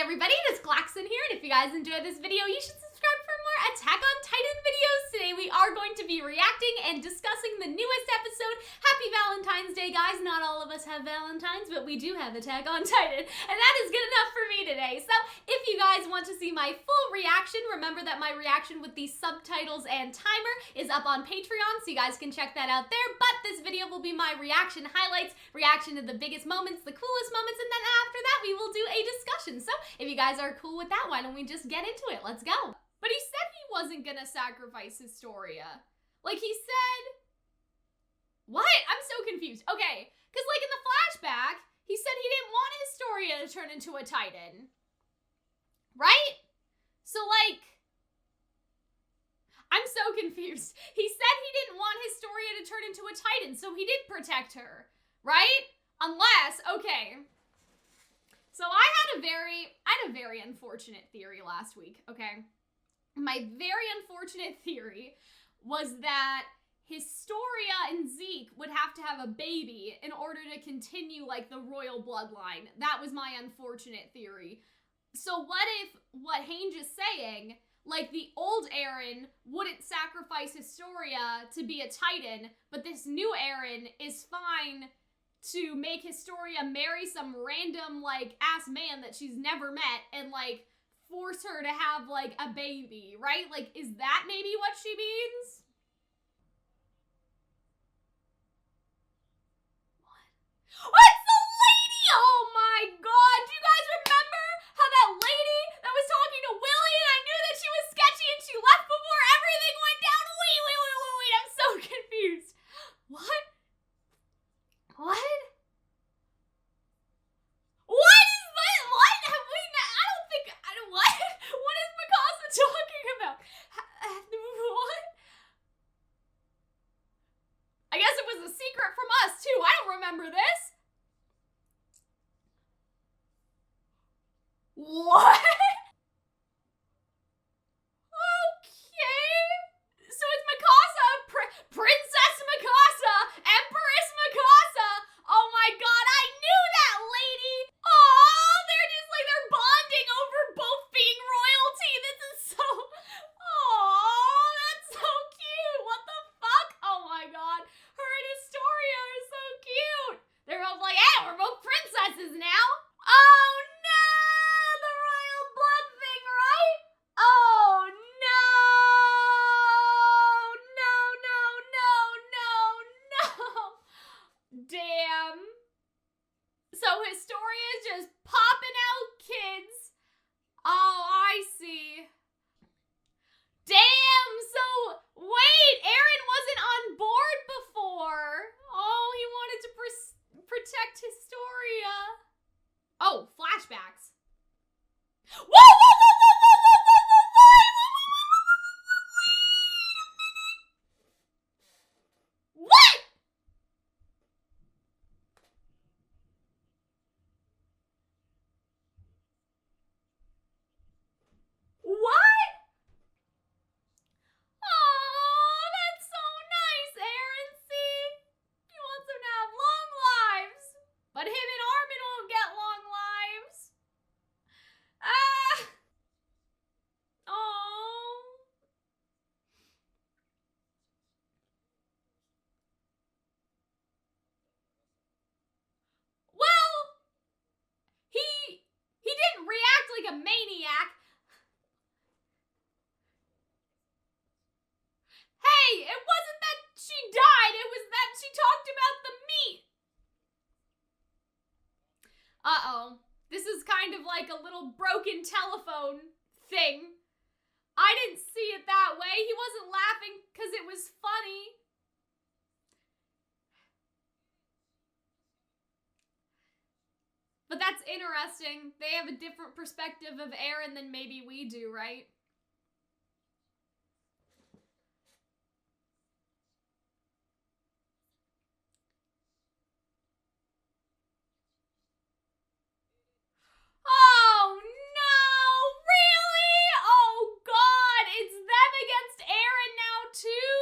everybody, it is Calxiyn here, and if you guys enjoyed this video, you should subscribe for more Attack on Titan videos. Today we are going to be reacting and discussing the newest episode. Happy Valentine's Day, guys. Not all of us have Valentines, but we do have Attack on Titan, and that is good enough for me today. So if you guys want to see my full reaction, remember that my reaction with the subtitles and timer is up on Patreon, so you guys can check that out there. But this video will be my reaction highlights, reaction to the biggest moments, the coolest moments, and then after that we will do a discussion. So if you guys are cool with that, why don't we just get into it? Let's go. But he said he wasn't gonna sacrifice Historia. Like, he said... What? I'm so confused. Okay, because like in the flashback, he said he didn't want Historia to turn into a Titan. Right? So like... I'm so confused. He said he didn't want Historia to turn into a Titan, so he did protect her. Right? Unless, okay... So I had a very unfortunate theory last week, okay? My very unfortunate theory was that Historia and Zeke would have to have a baby in order to continue, like, the royal bloodline. That was my unfortunate theory. So what if what Hange is saying, like, the old Eren wouldn't sacrifice Historia to be a Titan, but this new Eren is fine to make Historia marry some random, like, ass man that she's never met and, like, force her to have, like, a baby, right? Like, is that maybe what she means? What? What's the lady? Oh my god, do you guys remember how that lady that was talking to Willie and I knew that she was sketchy and she left before everything went down? Wait, I'm so confused. What? What? What is that? What? Have we not, I don't, what? What is Mikasa talking about? What? I guess it was a secret from us too. I don't remember this. What? Okay. So it's Mikasa, Princess Mikasa, Empress Mikasa. Oh my god, I knew that lady. Oh, they're bonding over both being royalty. This is so, oh, that's so cute. What the fuck? Oh my god, her and Historia are so cute. They're both like, hey, we're both princesses now. Oh no, the royal blood thing, right? Oh no. Damn. So Historia is just popping out kids. Oh, I see. Damn, so wait, Eren wasn't on board before. Oh, he wanted to protect Historia. Oh, flashbacks. Whoa! What? What? Oh, that's so nice, Eren. See? He wants them to have long lives. But him and Armin won't get long lives. Ah. Oh. Well, he didn't react like a maniac. Hey, it wasn't that she died, it was that she talked about the meat. Uh-oh. This is kind of like a little broken telephone thing. I didn't see it that way. He wasn't laughing because it was funny. But that's interesting. They have a different perspective of Eren than maybe we do, right? Oh no! Really? Oh god! It's them against Eren now too?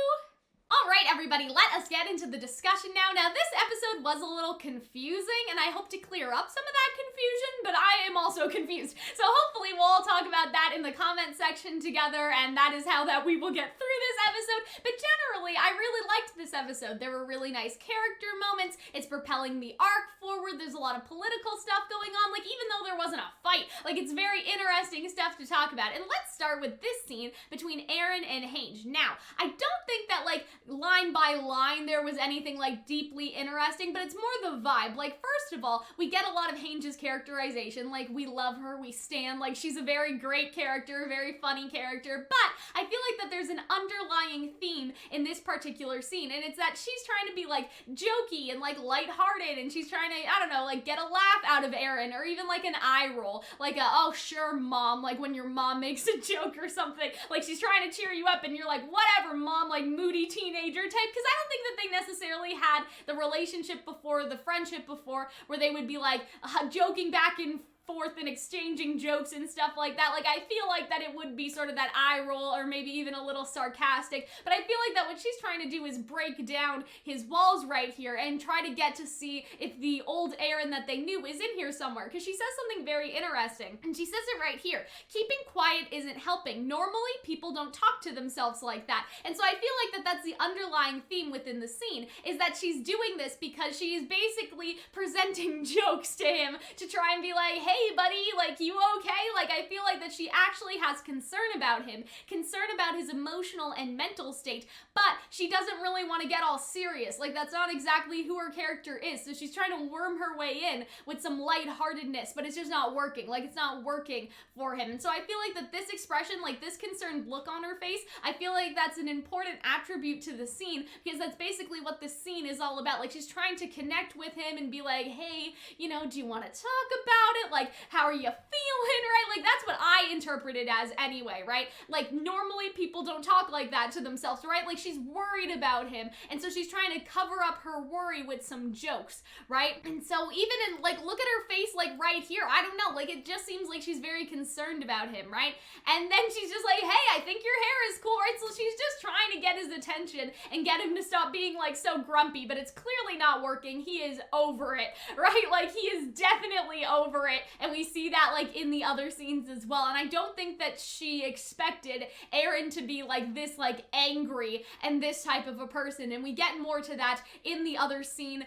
Alright everybody, let us get into the discussion now. Now this episode was a little confusing and I hope to clear up some of that confusion confusion, but I am also confused. So hopefully we'll all talk about that in the comment section together, and that is how that we will get through this episode. But generally, I really liked this episode. There were really nice character moments. It's propelling the arc forward. There's a lot of political stuff going on. Like, even though there wasn't a fight, like, it's very interesting stuff to talk about. And let's start with this scene between Eren and Hange. Now, I don't think that, like, line by line there was anything, like, deeply interesting, but it's more the vibe. Like, first of all, we get a lot of Hange's characterization. Like, we love her, we stan. Like, she's a very great character, a very funny character, but I feel like that there's an underlying theme in this particular scene, and it's that she's trying to be, like, jokey and, like, lighthearted, and she's trying to, I don't know, like, get a laugh out of Eren, or even, like, an eye roll, like a, oh, sure, mom, like, when your mom makes a joke or something, like, she's trying to cheer you up, and you're like, whatever, mom, like, moody teenager type, because I don't think that they necessarily had the relationship before, the friendship before, where they would be, like, joking back and forth and exchanging jokes and stuff like that. Like, I feel like that it would be sort of that eye roll, or maybe even a little sarcastic, but I feel like that what she's trying to do is break down his walls right here and try to get to see if the old Eren that they knew is in here somewhere, because she says something very interesting, and she says it right here. Keeping quiet isn't helping. Normally, people don't talk to themselves like that, and so I feel like that that's the underlying theme within the scene, is that she's doing this because she is basically presenting jokes to him to try and be like, hey, buddy, like, you okay? Like, I feel like that she actually has concern about him, concern about his emotional and mental state, but she doesn't really want to get all serious. Like, that's not exactly who her character is, so she's trying to worm her way in with some lightheartedness, but it's just not working. Like, it's not working for him, and so I feel like that this expression, like, this concerned look on her face, I feel like that's an important attribute to the scene, because that's basically what this scene is all about. Like, she's trying to connect with him and be like, hey, you know, do you want to talk about it? Like, how are you feeling, right? Like, that's what I interpret it as anyway, right? Like, normally people don't talk like that to themselves, right? Like, she's worried about him, and so she's trying to cover up her worry with some jokes, right? And so even in, like, look at her face, like, right here, I don't know, like, it just seems like she's very concerned about him, right? And then she's just like, hey, I think your hair is cool, right? So she's just trying to get his attention and get him to stop being, like, so grumpy, but it's clearly not working. He is over it, right? Like, he is definitely over it, and we see that, like, in the other scenes as well, and I don't think that she expected Eren to be, like, this, like, angry and this type of a person, and we get more to that in the other scene,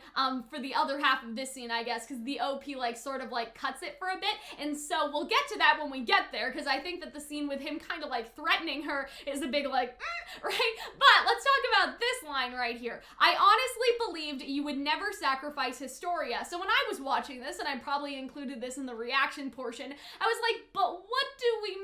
for the other half of this scene, I guess, because the OP, like, sort of, like, cuts it for a bit, and so we'll get to that when we get there, because I think that the scene with him kind of, like, threatening her is a big, like, right? But let's talk about this line right here. I honestly believed you would never sacrifice Historia. So when I was watching this, and I probably included this in the reaction portion, I was like, but what do we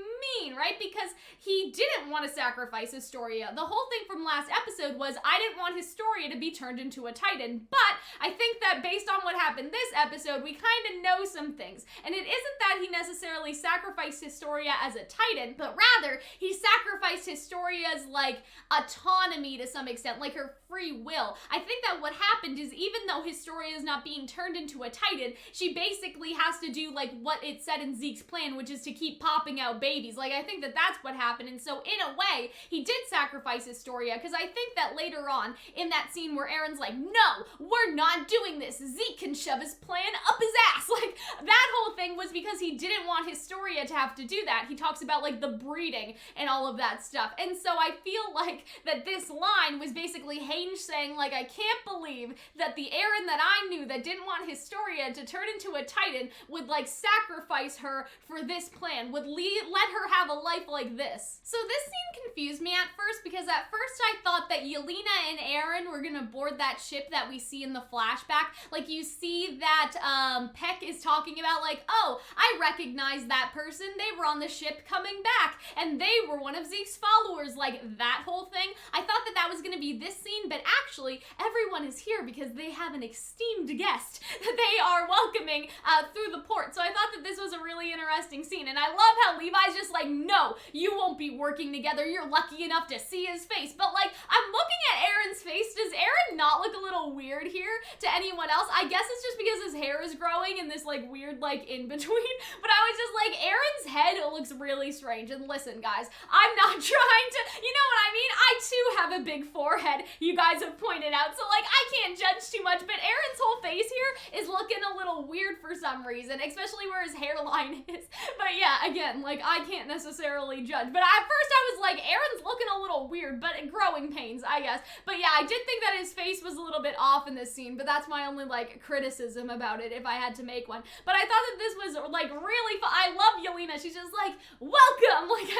mean, right? Because he didn't want to sacrifice Historia. The whole thing from last episode was, I didn't want Historia to be turned into a Titan, but I think that based on what happened this episode, we kind of know some things. And it isn't that he necessarily sacrificed Historia as a Titan, but rather, he sacrificed Historia's, like, autonomy to some extent, like her free will. I think that what happened is, even though Historia is not being turned into a Titan, she basically has to do, like, what it said in Zeke's plan, which is to keep popping out babies. Like, I think that that's what happened, and so in a way, he did sacrifice Historia, because I think that later on, in that scene where Eren's like, no, we're not doing this, Zeke can shove his plan up his ass, like, that whole thing was because he didn't want Historia to have to do that. He talks about, like, the breeding and all of that stuff, and so I feel like that this line was basically Hange saying, like, I can't believe that the Eren that I knew that didn't want Historia to turn into a Titan would, like, sacrifice her for this plan, would let her have a life like this. So this scene confused me at first, because at first I thought that Yelena and Eren were gonna board that ship that we see in the flashback. Like, you see that Peck is talking about, like, oh, I recognize that person, they were on the ship coming back, and they were one of Zeke's followers, like, that whole thing. I thought that that was gonna be this scene, but actually, everyone is here because they have an esteemed guest that they are welcoming through the port. So I thought that this was a really interesting scene, and I love how Levi's just like, no, you won't be working together, you're lucky enough to see his face. But, like, I'm looking at Eren's face, does Eren not look a little weird here to anyone else? I guess it's just because his hair is growing in this, like, weird, like, in-between, but I was just like, Eren's head looks really strange. And listen, guys, I'm not trying to, you know what I mean? I too have a big forehead, you guys have pointed out, so like I can't judge too much, but Eren's whole face here is looking a little weird for some reason, especially where his hairline is. But yeah, again, like I can't necessarily judge, but at first I was like, Eren's looking a little weird, but growing pains, I guess. But yeah, I did think that his face was a little bit off in this scene, but that's my only like criticism about it if I had to make one. But I thought that this was like really fun. I love Yelena. She's just like, welcome. Like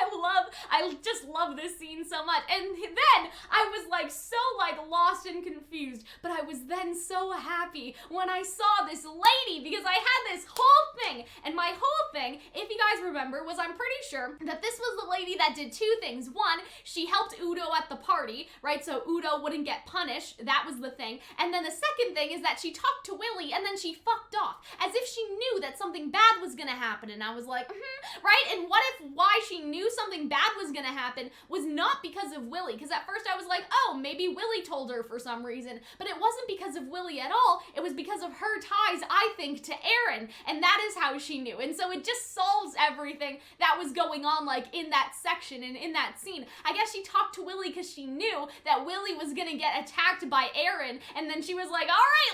I just love this scene so much. And then I was like so like lost and confused, but I was then so happy when I saw this lady because I had this whole thing, and my whole thing, if you guys remember, was I'm pretty sure that this was the lady that did two things. One, she helped Udo at the party, right? So Udo wouldn't get punished. That was the thing. And then the second thing is that she talked to Willy and then she fucked off as if she knew that something bad was gonna happen. And I was like, right? And what if why she knew something bad was gonna happen was not because of Willy? Because at first I was like, oh, maybe Willy told her for some reason, but it wasn't because of Willy at all. It was because of her ties, I think, to Eren, and that is how she knew. And so it just solves everything that was going on like in that section and in that scene. I guess she talked to Willy because she knew that Willy was gonna get attacked by Eren, and then she was like, all right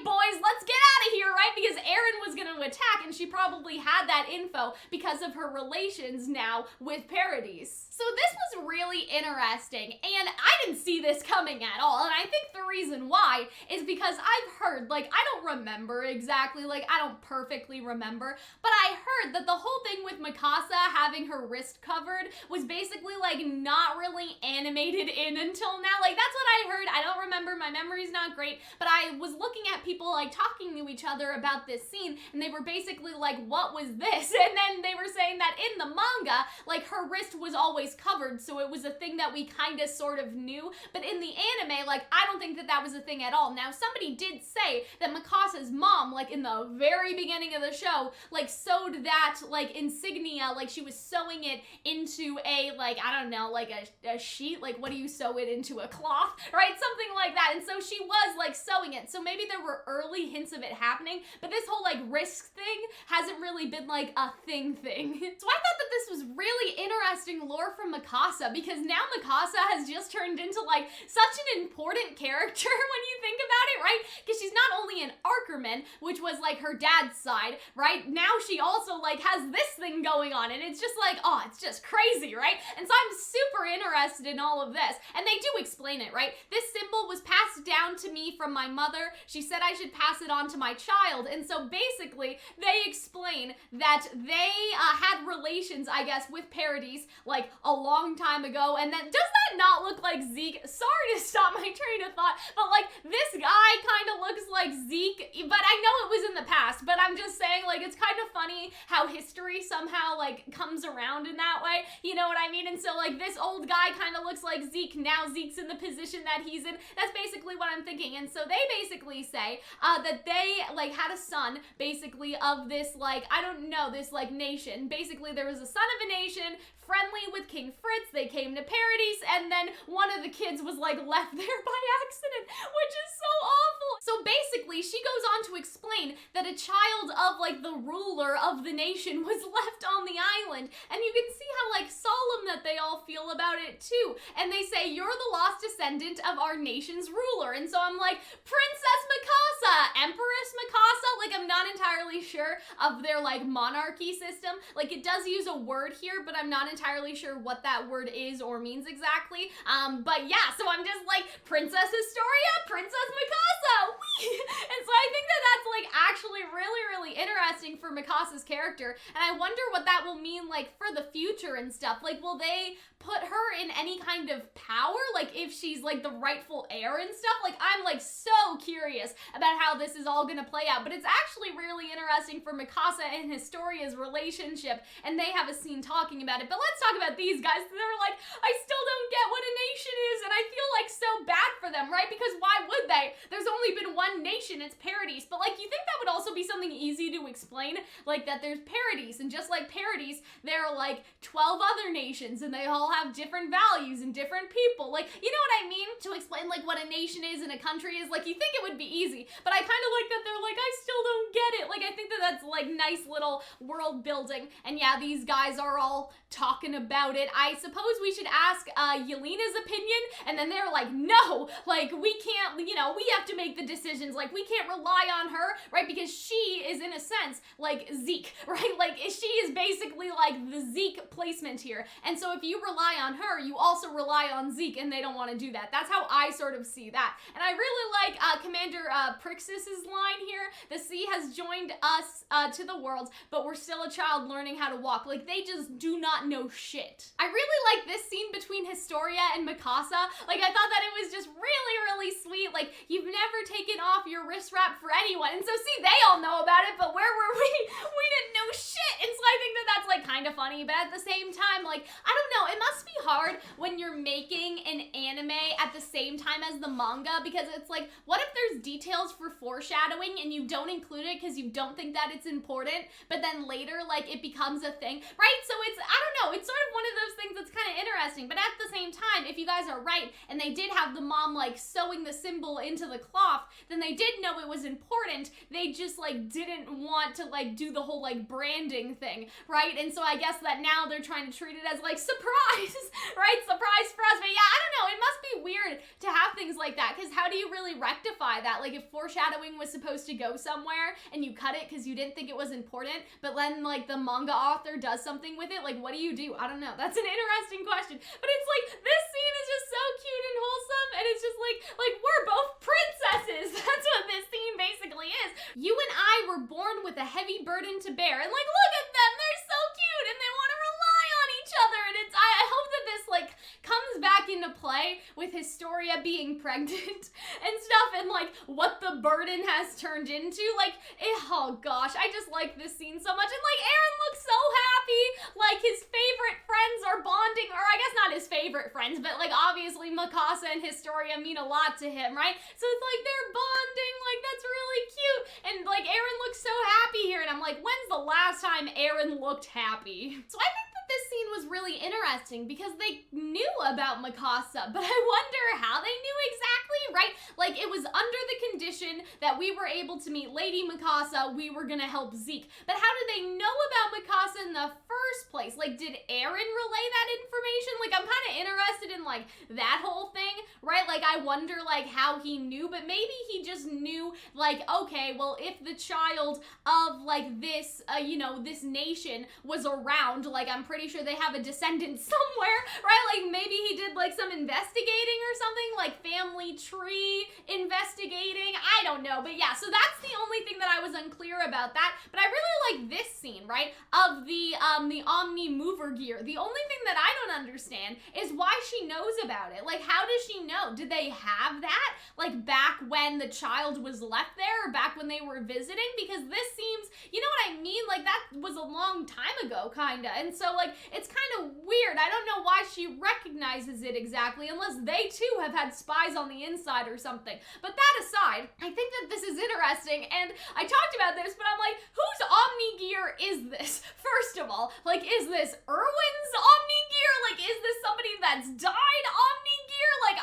boys, let's get out of here, right? Because Eren was gonna attack, and she probably had that info because of her relations now with Paradis. So this was really interesting, and I didn't see this coming at all, and I think the reason why is because I've heard, like, I don't remember exactly, like, I don't perfectly remember, but I heard that the whole thing with Mikasa having her wrist covered was basically, like, not really animated in until now. Like, that's what I heard. I don't remember. My memory's not great, but I was looking at people, like, talking to each other about this scene, and they were basically like, what was this? And then they were saying that in the manga, like, her wrist was always covered, so it was a thing that we kind of sort of knew, but in the anime, like, I don't think that that was a thing at all. Now, somebody did say that Mikasa's mom, like, in the very beginning of the show, like, sewed that, like, insignia, like, she was sewing it into a, like, I don't know, like, a sheet, like, what do you sew it into, a cloth, right? Something like that, and so she was, like, sewing it, so maybe there were early hints of it happening, but this whole, like, wrist thing hasn't really been, like, a thing. So I thought that this was really interesting lore from Mikasa, because now Mikasa has just turned into, like, such an important character when you think about it, right? Because she's not only an Archerman, which was, like, her dad's side, right? Now she also, like, has this thing going on, and it's just like, oh, it's just crazy, right? And so I'm super interested in all of this, and they do explain it, right? This symbol was passed down to me from my mother. She said I should pass it on to my child, and so basically, they explain that they had relations, I guess, with Paradis, like, a long time ago, and then, does that not look like Zeke? Sorry to stop my train of thought, but, like, this guy kind of looks like Zeke, but I know it was in the past, but I'm just saying, like, it's kind of funny how history somehow, like, comes around in that way, you know what I mean? And so, like, this old guy kind of looks like Zeke, now Zeke's in the position that he's in. That's basically what I'm thinking, and so they basically say that they, like, had a son, basically, of this, like, I don't know, this, like, nation. Basically, there was a son of a nation, friendly with King Fritz, they came to Paradis, and then one of the kids was, like, left there by accident, which is so awful. So basically, she goes on to explain that a child of, like, the ruler of the nation was left on the island, and you can see how, like, solemn that they all feel about it, too. And they say, you're the lost descendant of our nation's ruler, and so I'm like, Princess Mikasa, Empress Mikasa, like, I'm not entirely sure of their, like, monarchy system. Like, it does use a word here, but I'm not entirely sure what that word is or means exactly. But yeah, so I'm just like, Princess Historia, Princess Mikasa, whee! And so I think that that's, like, actually really, really interesting for Mikasa's character, and I wonder what that will mean, like, for the future and stuff. Like, will they put her in any kind of power? Like, if she's, like, the rightful heir and stuff? Like, I'm, like, so curious about how this is all gonna play out, but it's actually really interesting for Mikasa and Historia's relationship, and they have a scene talking about it. But let's talk about these guys. They're like, I still don't get what a nation is, and I feel, like, so bad for them, right? Because why would they? There's only been one nation, it's Paradis, but, like, you think that would also be something easy to explain? Like, that there's Paradis, and just like Paradis, there are, like, 12 other nations, and they all have different values and different people. Like, you know what I mean? To explain, like, what a nation is and a country is, like, you think it would be easy, but I kind of like that they're like, I still don't get it. Like, I think that that's, like, nice little world building, and And yeah, these guys are all talking about it. I suppose we should ask Yelena's opinion, and then they're like, no, like, we can't, you know, we have to make the decisions, like, we can't rely on her, right, because she is, in a sense, like Zeke, right, like, she is basically like the Zeke placement here, and so if you rely on her, you also rely on Zeke, and they don't want to do that. That's how I sort of see that. And I really like Commander Prixus's line here: the sea has joined us to the world, but we're still a child learning how to walk. Like, they just do not know shit. I really like this scene between Historia and Mikasa. Like, I thought that it was just really, really sweet. Like, you've never taken off your wrist wrap for anyone. And so, see, they all know about it, but where were we? We didn't know shit. And so I think that that's, like, kind of funny, but at the same time, like, I don't know, it must be hard when you're making an anime at the same time as the manga, because it's like, what if there's details for foreshadowing and you don't include it because you don't think that it's important, but then later, like, it becomes a thing, right? So it's, I don't know, it's sort of one of those things that's kind of interesting, but at the same time, if you guys are right, and they did have the mom, like, sewing the symbol into the cloth, then they did know it was important. They just, like, didn't want to, like, do the whole, like, branding thing, right? And so I guess that now they're trying to treat it as, like, surprise, right? Surprise for us. But yeah, I don't know, it must be weird to have things like that, because how do you really rectify that? Like, if foreshadowing was supposed to go somewhere and you cut it because you didn't think it was important, but then, like, the manga author does something with it, like, what do you do? I don't know. That's an interesting question. But it's like, this scene is just so cute and wholesome, and it's just like we're both princesses. That's what this scene basically is. You and I were born with a heavy burden to bear, and, like, look at them. They're so cute, and they want to rely on each other, and it's, I hope that this, like, comes back into play with Historia being pregnant and stuff, and, like, what the burden has turned into. Like, oh gosh, I just like this scene so much. And, like, Eren looks so happy, like, his favorite friends are bonding, or I guess not his favorite friends, but, like, obviously Mikasa and Historia mean a lot to him, right? So it's like they're bonding, like, that's really cute, and, like, Eren looks so happy here, and I'm like, when's the last time Eren looked happy? So I think that this scene was really interesting because they knew about Mikasa, but I wonder how they knew exactly, right? Like, it was under the condition that we were able to meet Lady Mikasa, we were gonna help Zeke. But how did they know about Mikasa in the first place? Like, did Eren relay that information? Like, I'm kind of interested in, like, that whole thing, right? Like, I wonder, like, how he knew, but maybe he just knew, like, okay, well, if the child of, like, this, you know, this nation was around, like, I'm pretty sure they have a descendant somewhere, right? Like, maybe he did, like, some investigating or something, like family tree investigating, I don't know, but yeah, so that's the only thing that I was unclear about that. But I really like this scene, right, of the Omni mover gear. The only thing that I don't understand is why she knows about it. Like, how does she know? Did they have that, like, back when the child was left there, or back when they were visiting? Because this seems, you know what I mean? Like, that was a long time ago, kinda, and so, like, it's kind of weird. I don't know why she recognizes it exactly, unless they too have had spies on the inside or something. But that aside, I think that this is interesting, and I talked about this, but I'm like, whose Omni gear is this? First of all, like, is this Erwin's Omni gear? Like, is this somebody that's died Omni gear? Like,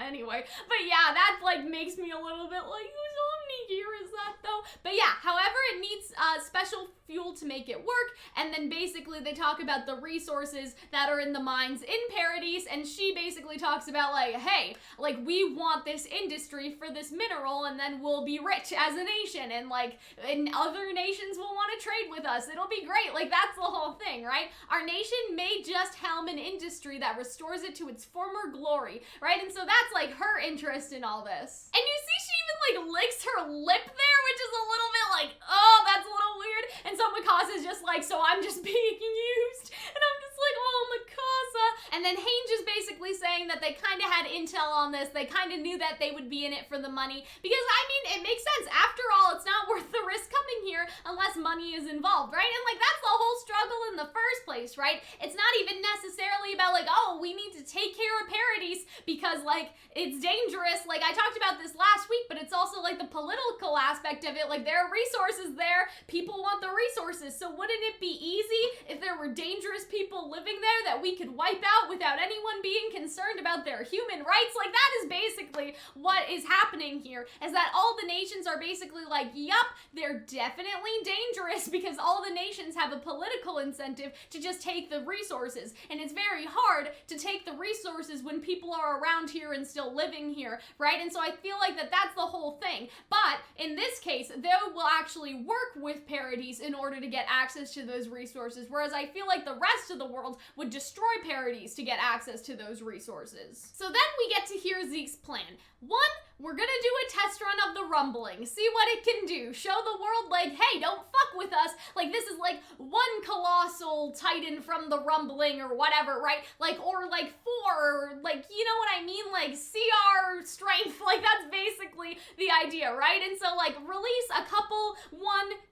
anyway. But yeah, that, like, makes me a little bit like, whose Omni gear is that, though? But yeah, however, it needs special fuel to make it work, and then basically they talk about the resources that are in the mines in Paradise, and she basically talks about, like, hey, like, we want this industry for this mineral, and then we'll be rich as a nation, and, like, and other nations will want to trade with us. It'll be great. Like, that's the whole thing, right? Our nation may just helm an industry that restores it to its former glory, right? And so that's, like, her interest in all this. And you see she even, like, licks her lip there, which is a little bit like, oh, that's a little weird. And so Mikasa's just like, so I'm just being used. And I'm just like, oh, Mikasa. And then Hange is basically saying that they kind of had intel on this. They kind of knew that they would be in it for the money. Because, I mean, it makes sense. After all, it's not worth the risk coming here unless money is involved, right? And, like, that's the whole struggle in the first place, right? It's not even necessarily about, like, oh, we need to take care of Paradise because, like, it's dangerous. Like, I talked about this last week, but it's also, like, the political aspect of it. Like, there are resources there. People want the resources. So wouldn't it be easy if there there were dangerous people living there that we could wipe out without anyone being concerned about their human rights. Like, that is basically what is happening here, is that all the nations are basically like, yup, they're definitely dangerous because all the nations have a political incentive to just take the resources, and it's very hard to take the resources when people are around here and still living here, right? And so I feel like that's the whole thing. But in this case, they will actually work with Paradis in order to get access to those resources, whereas I feel like the rest of the world would destroy Paradis to get access to those resources. So then we get to hear Zeke's plan. One, we're gonna do a test run of the rumbling, see what it can do, show the world like, hey, don't fuck with us, like this is like one colossal titan from the rumbling or whatever, right? Like, or like 4, or like, you know what I mean? Like, CR strength, like that's basically the idea, right? And so like release a couple, 1,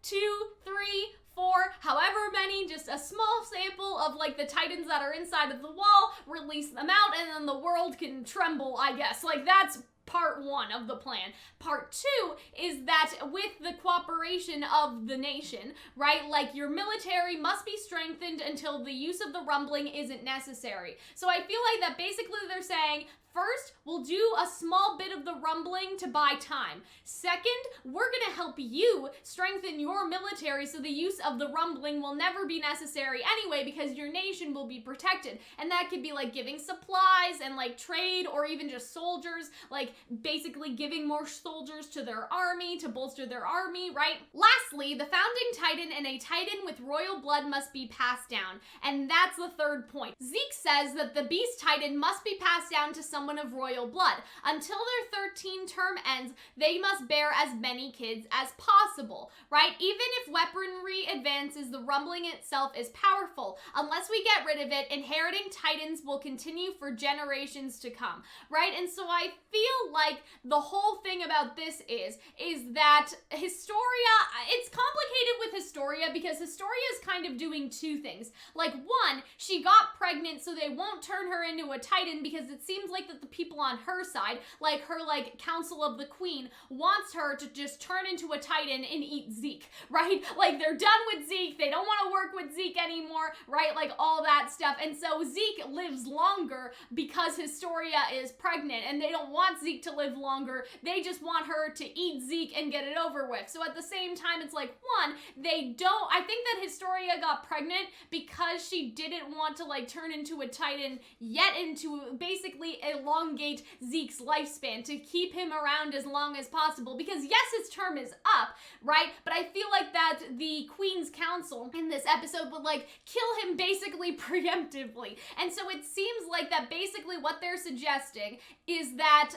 2, 3, 4, however many, just a small sample of like the titans that are inside of the wall, release them out, and then the world can tremble, I guess. Like, that's part 1 of the plan. Part 2 is that with the cooperation of the nation, right, like your military must be strengthened until the use of the rumbling isn't necessary. So I feel like that basically they're saying, first, we'll do a small bit of the rumbling to buy time. Second, we're gonna help you strengthen your military so the use of the rumbling will never be necessary anyway because your nation will be protected. And that could be like giving supplies and like trade, or even just soldiers, like basically giving more soldiers to their army to bolster their army, right? Lastly, the founding titan and a titan with royal blood must be passed down. And that's the third point. Zeke says that the beast titan must be passed down to someone of royal blood. Until their 13 term ends, they must bear as many kids as possible, right? Even if weaponry advances, the rumbling itself is powerful. Unless we get rid of it, inheriting titans will continue for generations to come, right? And so I feel like the whole thing about this is that Historia, it's complicated with Historia because Historia is kind of doing 2 things. Like, 1, she got pregnant so they won't turn her into a titan because it seems like that the people on her side, like her like Council of the Queen, wants her to just turn into a titan and eat Zeke, right? Like, they're done with Zeke, they don't want to work with Zeke anymore, right? Like all that stuff. And so Zeke lives longer because Historia is pregnant, and they don't want Zeke to live longer, they just want her to eat Zeke and get it over with. So at the same time, it's like, 1, I think that Historia got pregnant because she didn't want to like turn into a titan yet, and to basically elongate Zeke's lifespan, to keep him around as long as possible, because yes, his term is up, right? But I feel like that the Queen's Council in this episode would like kill him basically preemptively. And so it seems like that basically what they're suggesting is that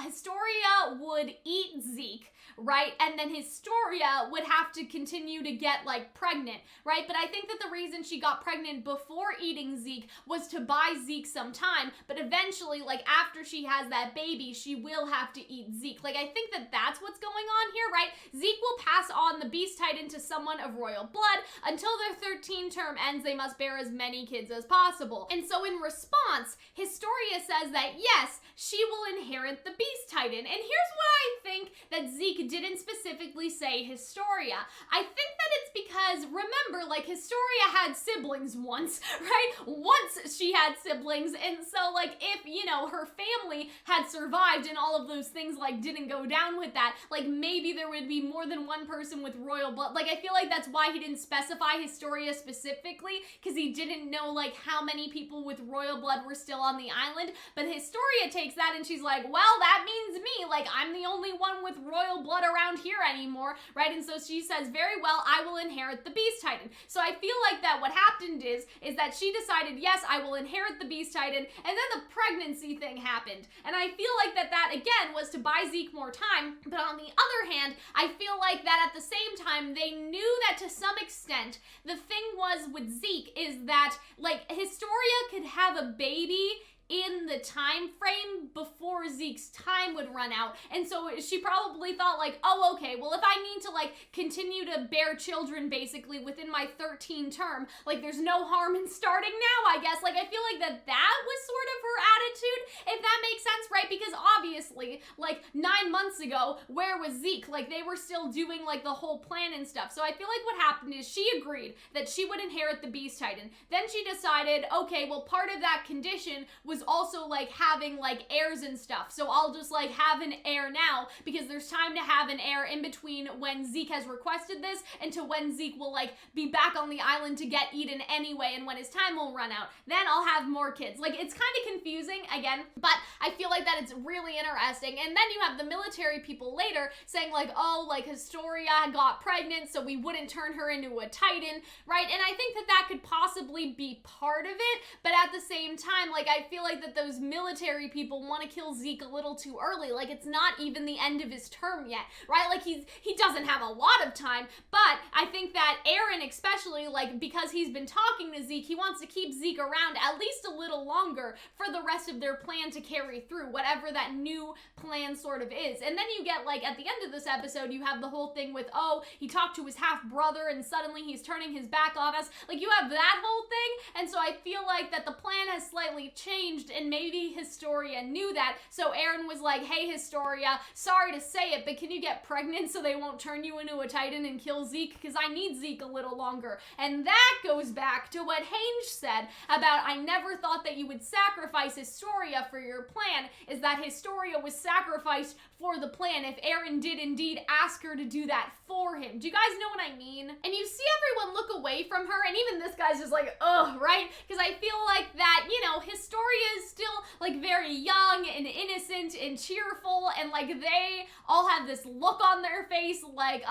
Historia would eat Zeke, right? And then Historia would have to continue to get like pregnant, right? But I think that the reason she got pregnant before eating Zeke was to buy Zeke some time, but eventually, like after she has that baby, she will have to eat Zeke. Like, I think that that's what's going on here, right? Zeke will pass on the Beast Titan to someone of royal blood. Until their 13 term ends, they must bear as many kids as possible. And so in response, Historia says that yes, she will inherit the Beast Titan. And here's why I think that Zeke didn't specifically say Historia. I think that it's because, remember, like Historia had siblings once, right? Once she had siblings, and so like if, you know, her family had survived and all of those things like didn't go down with that, like maybe there would be more than one person with royal blood. Like, I feel like that's why he didn't specify Historia specifically, because he didn't know like how many people with royal blood were still on the island. But Historia takes that and she's like, well, that means me, like I'm the only one with royal blood around here anymore, right? And so she says, very well, I will inherit the Beast Titan. So I feel like that what happened is that she decided, yes, I will inherit the Beast Titan, and then the pregnancy thing happened. And I feel like that again was to buy Zeke more time, but on the other hand, I feel like that at the same time, they knew that to some extent, the thing was with Zeke is that like Historia could have a baby in the the time frame before Zeke's time would run out. And so she probably thought like, oh, okay, well, if I need to like continue to bear children basically within my 13 term, like there's no harm in starting now, I guess. Like I feel like that was sort of her attitude, if that makes sense, right? Because obviously like 9 months ago, where was Zeke? Like they were still doing like the whole plan and stuff. So I feel like what happened is she agreed that she would inherit the Beast Titan. Then she decided, okay, well, part of that condition was also like having like heirs and stuff. So I'll just like have an heir now because there's time to have an heir in between when Zeke has requested this and to when Zeke will like be back on the island to get eaten anyway and when his time will run out. Then I'll have more kids. Like it's kind of confusing again, but I feel like that it's really interesting. And then you have the military people later saying like, oh, like Historia got pregnant so we wouldn't turn her into a Titan, right? And I think that that could possibly be part of it, but at the same time, like I feel like that those military people want to kill Zeke a little too early. Like it's not even the end of his term yet, right? Like he doesn't have a lot of time, but I think that Eren especially, like because he's been talking to Zeke, he wants to keep Zeke around at least a little longer for the rest of their plan to carry through, whatever that new plan sort of is. And then you get like at the end of this episode, you have the whole thing with, oh, he talked to his half-brother and suddenly he's turning his back on us. Like you have that whole thing, and so I feel like that the plan has slightly changed and maybe Historia knew that. So Eren was like, hey Historia, sorry to say it, but can you get pregnant so they won't turn you into a Titan and kill Zeke? Because I need Zeke a little longer. And that goes back to what Hange said about I never thought that you would sacrifice Historia for your plan, is that Historia was sacrificed for the plan if Eren did indeed ask her to do that for him. Do you guys know what I mean? And you see everyone look away from her, and even this guy's just like, ugh, right? Because I feel like that, you know, Historia is still like very young and innocent and cheerful, and like they all have this look on their face like,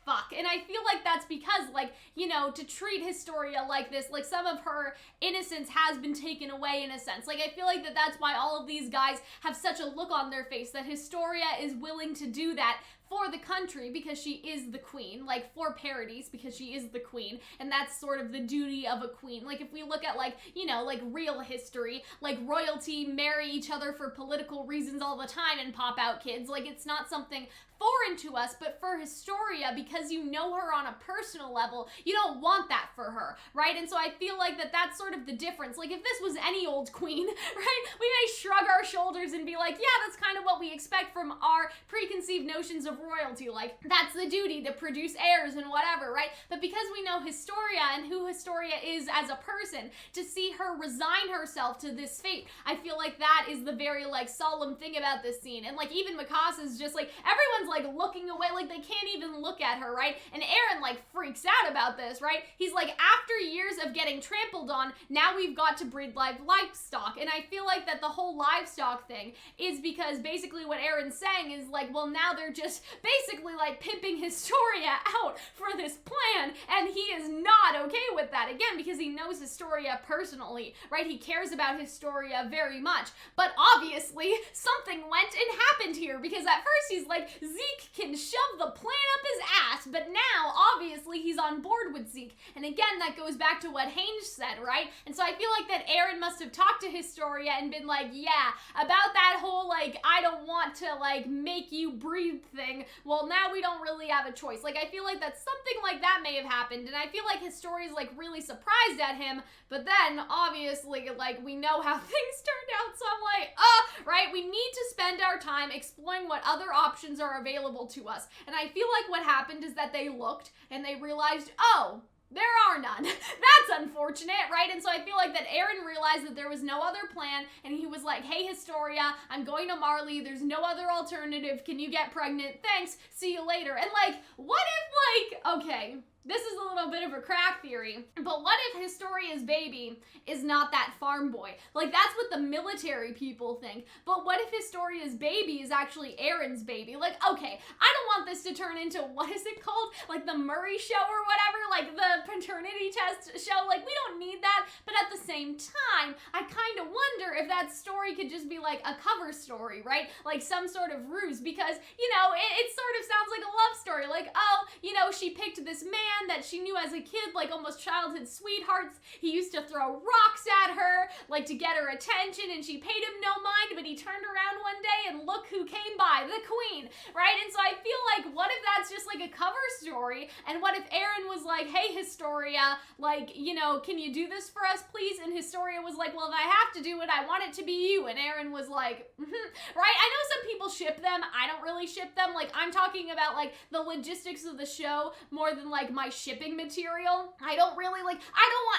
fuck. And I feel like that's because, like, you know, to treat Historia like this, like some of her innocence has been taken away in a sense. Like I feel like that's why all of these guys have such a look on their face, that Historia is willing to do that for the country because she is the queen, like for Paradise because she is the queen, and that's sort of the duty of a queen. Like if we look at like, you know, like real history, like royalty marry each other for political reasons all the time and pop out kids. Like it's not something foreign to us, but for Historia, because you know her on a personal level, you don't want that for her, right? And so I feel like that's sort of the difference. Like if this was any old queen, right, we may shrug our shoulders and be like, yeah, that's kind of what we expect from our preconceived notions of royalty. Like that's the duty to produce heirs and whatever, right? But because we know Historia and who Historia is as a person, to see her resign herself to this fate, I feel like that is the very like solemn thing about this scene. And like even Mikasa's just like, everyone's like looking away, like they can't even look at her, right? And Eren like freaks out about this, right? He's like, after years of getting trampled on, now we've got to breed live livestock. And I feel like that the whole livestock thing is because basically what Eren's saying is like, well, now they're just basically like pimping Historia out for this plan, and he is not okay with that, again, because he knows Historia personally, right? He cares about Historia very much, but obviously something went and happened here, because at first he's like, Zeke can shove the plan up his ass, but now obviously he's on board with Zeke. And again, that goes back to what Hange said, right? And so I feel like that Eren must have talked to Historia and been like, yeah, about that whole like, I don't want to like make you breed thing. Well, now we don't really have a choice. Like I feel like that something like that may have happened, and I feel like Historia's like really surprised at him, but then obviously like we know how things turned out, so I'm like, right? We need to spend our time exploring what other options are available to us. And I feel like what happened is that they looked and they realized, oh, there are none. That's unfortunate, right? And so I feel like that Eren realized that there was no other plan, and he was like, hey, Historia, I'm going to Marley. There's no other alternative. Can you get pregnant? Thanks. See you later. And like, what if like, okay, this is a little bit of a crack theory, but what if Historia's baby is not that farm boy? Like, that's what the military people think. But what if Historia's baby is actually Eren's baby? Like, okay, I don't want this to turn into, what is it called? Like the Murray show or whatever? Like the paternity test show? Like, we don't need that. But at the same time, I kind of wonder if that story could just be like a cover story, right? Like some sort of ruse, because, you know, it sort of sounds like a love story. Like, oh, you know, she picked this man that she knew as a kid, like almost childhood sweethearts. He used to throw rocks at her, like to get her attention, and she paid him no mind, but he turned around one day and look who came by, the queen, right? And so I feel like, what if that's just like a cover story? And what if Eren was like, hey, Historia, like, you know, can you do this for us, please? And Historia was like, well, if I have to do it, I want it to be you. And Eren was like, right? I know some people ship them. I don't really ship them. Like, I'm talking about like the logistics of the show more than like my shipping material. I don't want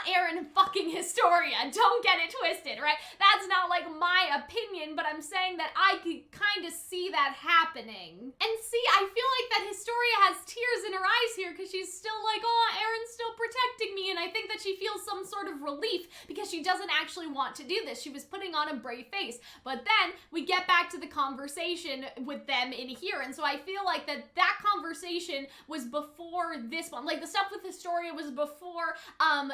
Eren fucking Historia. Don't get it twisted, right? That's not like my opinion, but I'm saying that I could kind of see that happening. And see, I feel like that Historia has tears in her eyes here because she's still like, oh, Eren's still protecting me, and I think that she feels some sort of relief because she doesn't actually want to do this. She was putting on a brave face. But then we get back to the conversation with them in here, and so I feel like that conversation was before this one. Like, the stuff with Historia was before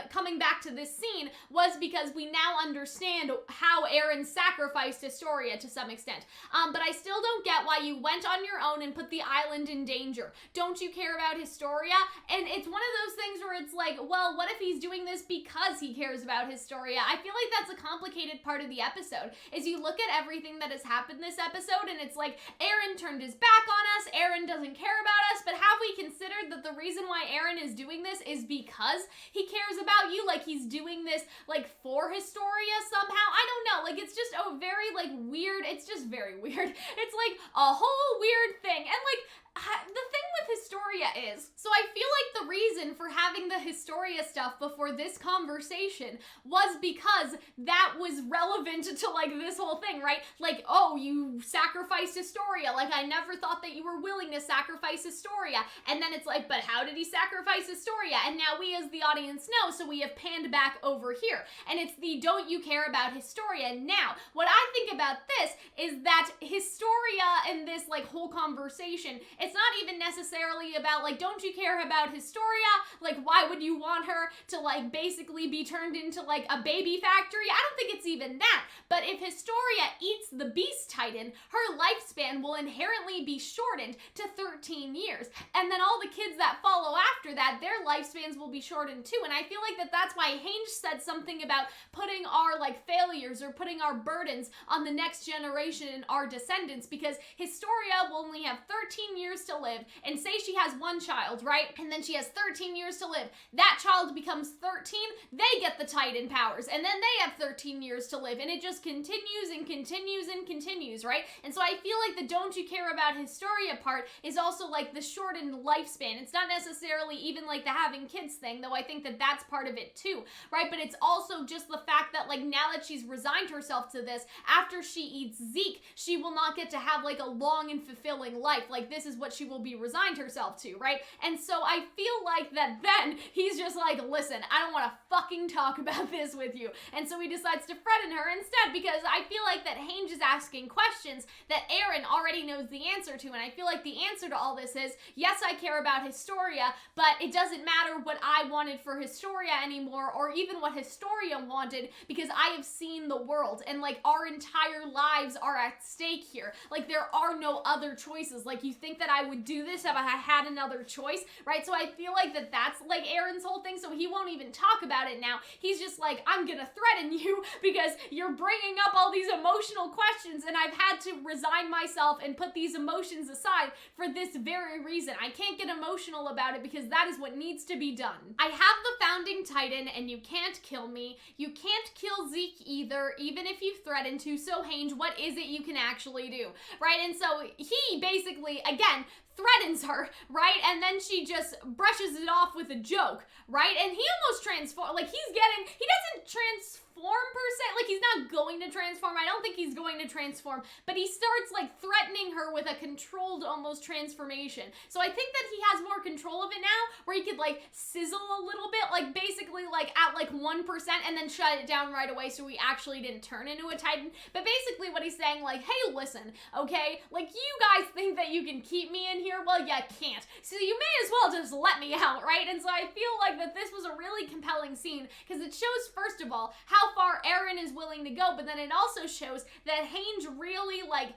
coming back to this scene, was because we now understand how Eren sacrificed Historia to some extent. But I still don't get why you went on your own and put the island in danger. Don't you care about Historia? And it's one of those things where it's like, well, what if he's doing this because he cares about Historia? I feel like that's a complicated part of the episode, is you look at everything that has happened this episode, and it's like, Eren turned his back on us, Eren doesn't care about us, but have we considered that the reason why Eren is doing this is because he cares about you? Like, he's doing this, like, for Historia somehow? I don't know. Like, it's just a very, like, weird, it's just very weird. It's like a whole weird thing. And, like, the thing with Historia is, so I feel like the reason for having the Historia stuff before this conversation was because that was relevant to, like, this whole thing, right? Like, oh, you sacrificed Historia. Like, I never thought that you were willing to sacrifice Historia. And then it's like, but how did he sacrifice Historia? And now we as the audience know, so we have panned back over here. And it's the don't you care about Historia. Now, what I think about this is that Historia in this, like, whole conversation, it's not even necessarily about, like, don't you care about Historia? Like, why would you want her to, like, basically be turned into, like, a baby factory? I don't think it's even that. But if Historia eats the Beast Titan, her lifespan will inherently be shortened to 13 years. And then all the kids that follow after that, their lifespans will be shortened too. And I feel like that's why Hange said something about putting our, like, failures or putting our burdens on the next generation and our descendants, because Historia will only have 13 years to live, and say she has one child, right? And then she has 13 years to live. That child becomes 13, they get the Titan powers, and then they have 13 years to live, and it just continues and continues and continues, right? And so I feel like the don't you care about Historia part is also like the shortened lifespan. It's not necessarily even like the having kids thing, though I think that that's part of it too, right? But it's also just the fact that, like, now that she's resigned herself to this, after she eats Zeke, she will not get to have, like, a long and fulfilling life. Like, this is what she will be resigned herself to, right? And so I feel like that then he's just like, listen, I don't want to fucking talk about this with you. And so he decides to threaten her instead, because I feel like that Hange is asking questions that Eren already knows the answer to. And I feel like the answer to all this is, yes, I care about Historia, but it doesn't matter what I wanted for Historia anymore, or even what Historia wanted, because I have seen the world, and, like, our entire lives are at stake here. Like, there are no other choices. Like, you think that I would do this if I had another choice, right? So I feel like that's like Eren's whole thing, so he won't even talk about it now. He's just like, I'm gonna threaten you because you're bringing up all these emotional questions, and I've had to resign myself and put these emotions aside for this very reason. I can't get emotional about it because that is what needs to be done. I have the founding Titan, and you can't kill me. You can't kill Zeke either, even if you threaten to. So Hange, what is it you can actually do, right? And so he basically, again, threatens her, right? And then she just brushes it off with a joke, right? And he almost transforms, like, he doesn't transform per se, like, he's not going to transform. I don't think he's going to transform, but he starts, like, threatening her with a controlled almost transformation. So I think that he has more control of it now, where he could, like, sizzle a little bit, like, basically, like, at, like, 1%, and then shut it down right away so he actually didn't turn into a Titan. But basically what he's saying, like, hey, listen, okay, like, you guys think that you can keep me in here? Well, you can't. So you may as well just let me out, right? And so I feel like that this was a really compelling scene, because it shows, first of all, how how far Eren is willing to go, but then it also shows that Hange really, like,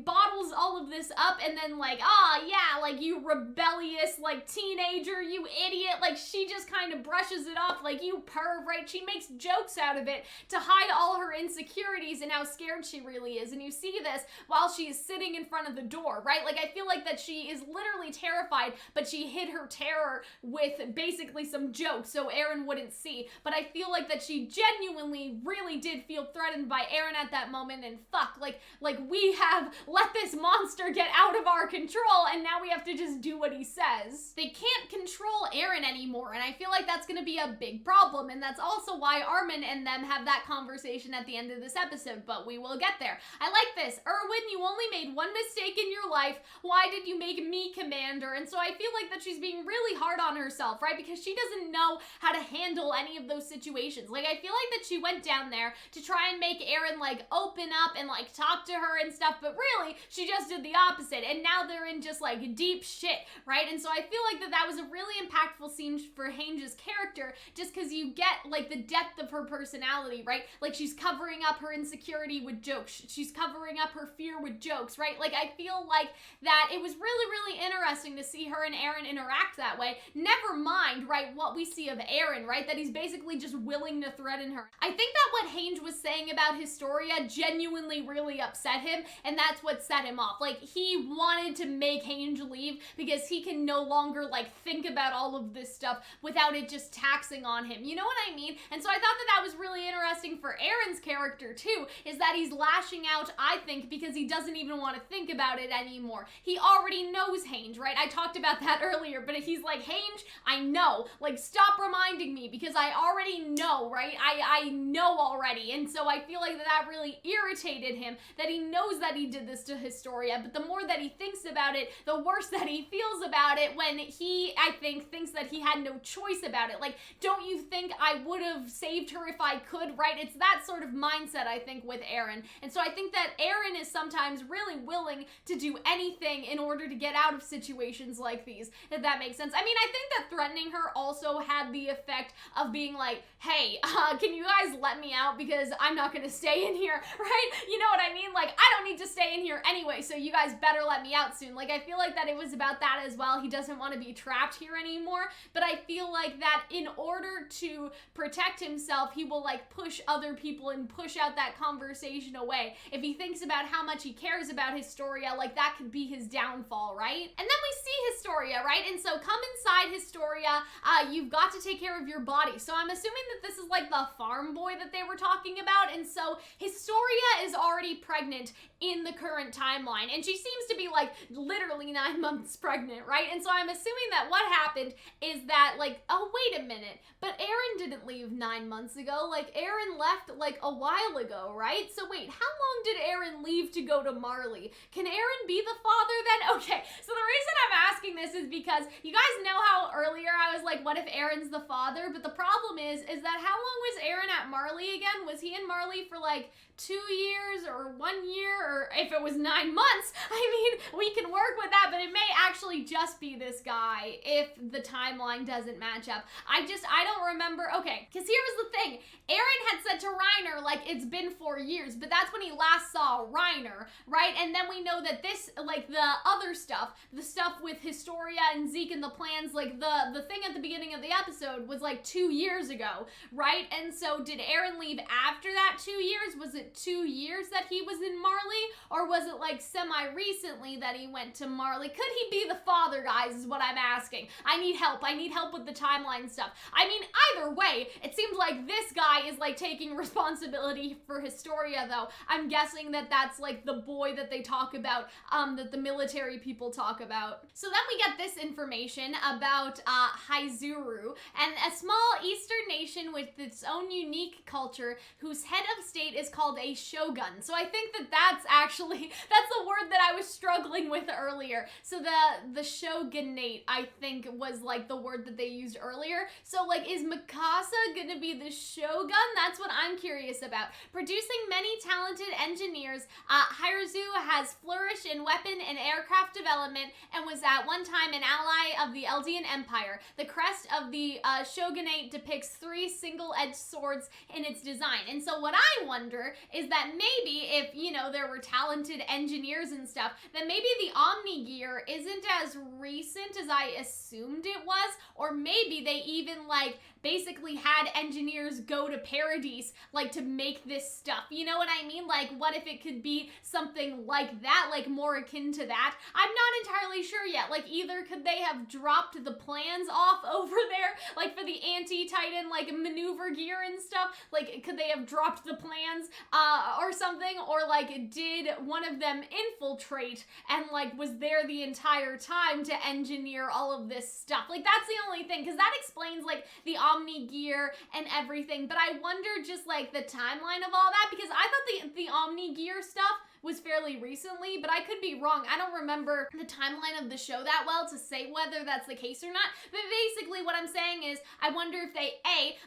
bottles all of this up and then, like, yeah, like, you rebellious, like, teenager, you idiot, like, she just kind of brushes it off, like, you perv, right? She makes jokes out of it to hide all her insecurities and how scared she really is, and you see this while she is sitting in front of the door, right? Like, I feel like that she is literally terrified, but she hid her terror with basically some jokes so Eren wouldn't see, but I feel like that she genuinely really did feel threatened by Eren at that moment, and fuck, like we have let this monster get out of our control, and now we have to just do what he says. They can't control Eren anymore, and I feel like that's gonna be a big problem, and that's also why Armin and them have that conversation at the end of this episode, but we will get there. I like this. Erwin, you only made one mistake in your life. Why did you make me commander? And so I feel like that she's being really hard on herself, right? Because she doesn't know how to handle any of those situations. Like, I feel like that she went down there to try and make Eren, like, open up and, like, talk to her and stuff, but really, she just did the opposite, and now they're in just, like, deep shit, right? And so I feel like that was a really impactful scene for Hange's character, just because you get, like, the depth of her personality, right? Like, she's covering up her insecurity with jokes. She's covering up her fear with jokes, right? Like, I feel like that it was really, really interesting to see her and Eren interact that way. Never mind, right, what we see of Eren, right? That he's basically just willing to threaten her. I think that what Hange was saying about Historia genuinely really upset him, and that's what set him off. Like, he wanted to make Hange leave because he can no longer, like, think about all of this stuff without it just taxing on him. You know what I mean? And so I thought that was really interesting for Eren's character, too, is that he's lashing out, I think, because he doesn't even want to think about it anymore. He already knows Hange, right? I talked about that earlier, but he's like, Hange, I know. Like, stop reminding me because I already know, right? I know already. And so I feel like that really irritated him, that he knows that he did this to Historia, but the more that he thinks about it, the worse that he feels about it when he, I think, thinks that he had no choice about it. Like, don't you think I would have saved her if I could, right? It's that sort of mindset, I think, with Eren. And so I think that Eren is sometimes really willing to do anything in order to get out of situations like these, if that makes sense. I mean, I think that threatening her also had the effect of being like, hey, can you guys let me out because I'm not gonna stay in here, right? You know what I mean? Like, I don't need to stay in here anyway, so you guys better let me out soon. Like, I feel like that it was about that as well. He doesn't want to be trapped here anymore, but I feel like that in order to protect himself, he will, like, push other people and push out that conversation away. If he thinks about how much he cares about Historia, like, that could be his downfall, right? And then we see Historia, right? And so come inside Historia, you've got to take care of your body. So I'm assuming that this is like the farm boy that they were talking about, and so Historia is already pregnant in the current timeline, and she seems to be like literally 9 months pregnant, right? And so I'm assuming that what happened is that, like, oh, wait a minute, but Eren didn't leave 9 months ago. Like, Eren left like a while ago, right? So wait, how long did Eren leave to go to Marley? Can Eren be the father then? Okay, so the reason I'm asking this is because you guys know how earlier I was like, what if Eren's the father? But the problem is that how long was Eren at Marley again? Was he in Marley for like 2 years or 1 year, or if it was 9 months, I mean, we can work with that, but it may actually just be this guy if the timeline doesn't match up. I don't remember. Okay, because here was the thing. Eren had said to Reiner, like, it's been 4 years, but that's when he last saw Reiner, right? And then we know that this, like, the other stuff, the stuff with Historia and Zeke and the plans, like, the thing at the beginning of the episode was like 2 years ago, right? And so did Eren leave after that 2 years? Was it 2 years that he was in Marley, or was it like semi-recently that he went to Marley? Could he be the father, guys, is what I'm asking. I need help with the timeline stuff. I mean, either way, it seems like this guy is like taking responsibility for Historia, though. I'm guessing that that's like the boy that they talk about, that the military people talk about. So then we get this information about Haizuru, and a small eastern nation with its own unique culture whose head of state is called a shogun. So I think that that's the word that I was struggling with earlier. So the shogunate, I think, was like the word that they used earlier. So like, is Mikasa gonna be the shogun? That's what I'm curious about. Producing many talented engineers, Haizuru has flourished in weapon and aircraft development and was at one time an ally of the Eldian Empire. The crest of the shogunate depicts 3 single-edged swords in its design. And so what I wonder is that maybe if, you know, there were talented engineers and stuff, then maybe the Omni gear isn't as recent as I assumed it was, or maybe they even like basically had engineers go to Paradise like to make this stuff. You know what I mean? Like, what if it could be something like that, like more akin to that? I'm not entirely sure yet. Like, either could they have dropped the plans off over there, like for the anti-Titan like maneuver gear and stuff? Like, could they have dropped the plans or something? Or like, did one of them infiltrate and like was there the entire time to engineer all of this stuff? Like, that's the only thing, because that explains like the Omni gear and everything. But I wonder just like the timeline of all that, because I thought the Omni gear stuff was fairly recently, but I could be wrong. I don't remember the timeline of the show that well to say whether that's the case or not. But basically what I'm saying is, I wonder if they,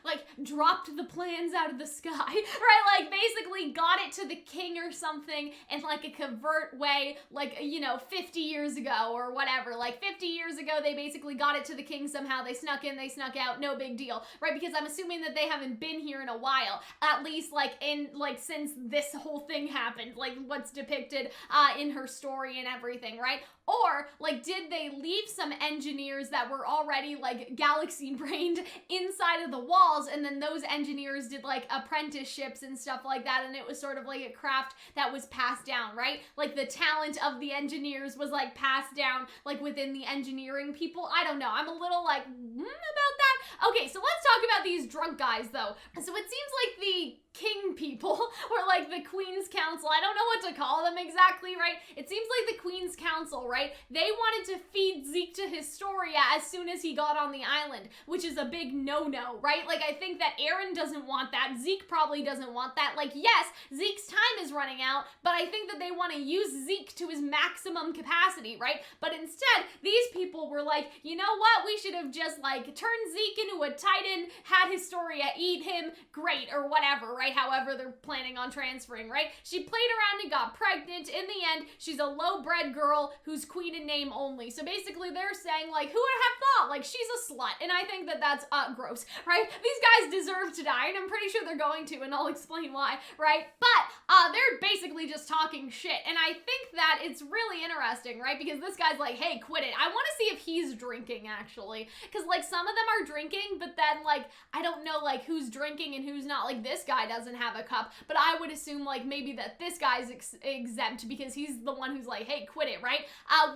like dropped the plans out of the sky, right? Like basically got it to the king or something in like a covert way, like, you know, 50 years ago or whatever. Like 50 years ago, they basically got it to the king somehow. They snuck in, they snuck out, no big deal, right? Because I'm assuming that they haven't been here in a while, at least like in, like since this whole thing happened, like what's depicted in her story and everything, right? Or, like, did they leave some engineers that were already, like, galaxy brained inside of the walls, and then those engineers did, like, apprenticeships and stuff like that, and it was sort of like a craft that was passed down, right? Like, the talent of the engineers was, like, passed down, like, within the engineering people. I don't know. I'm a little, like, about that. Okay, so let's talk about these drunk guys, though. So it seems like the king people, or like the Queen's Council, I don't know what to call them exactly, right? It seems like the Queen's Council, right? They wanted to feed Zeke to Historia as soon as he got on the island, which is a big no-no, right? Like, I think that Eren doesn't want that. Zeke probably doesn't want that. Like, yes, Zeke's time is running out, but I think that they want to use Zeke to his maximum capacity, right? But instead, these people were like, you know what? We should have just, like, turned Zeke into a Titan, had Historia eat him, great, or whatever, right? However they're planning on transferring, right? She played around and got pregnant. In the end, she's a low-bred girl who's queen in name only. So basically they're saying, like, who would have thought? Like, she's a slut. And I think that that's gross, right? These guys deserve to die, and I'm pretty sure they're going to, and I'll explain why, right? But they're basically just talking shit. And I think that it's really interesting, right? Because this guy's like, hey, quit it. I want to see if he's drinking, actually. Because, like, some of them are drinking, but then, like, I don't know, like, who's drinking and who's not. Like, this guy doesn't have a cup, but I would assume, like, maybe that this guy's exempt because he's the one who's like, hey, quit it, right?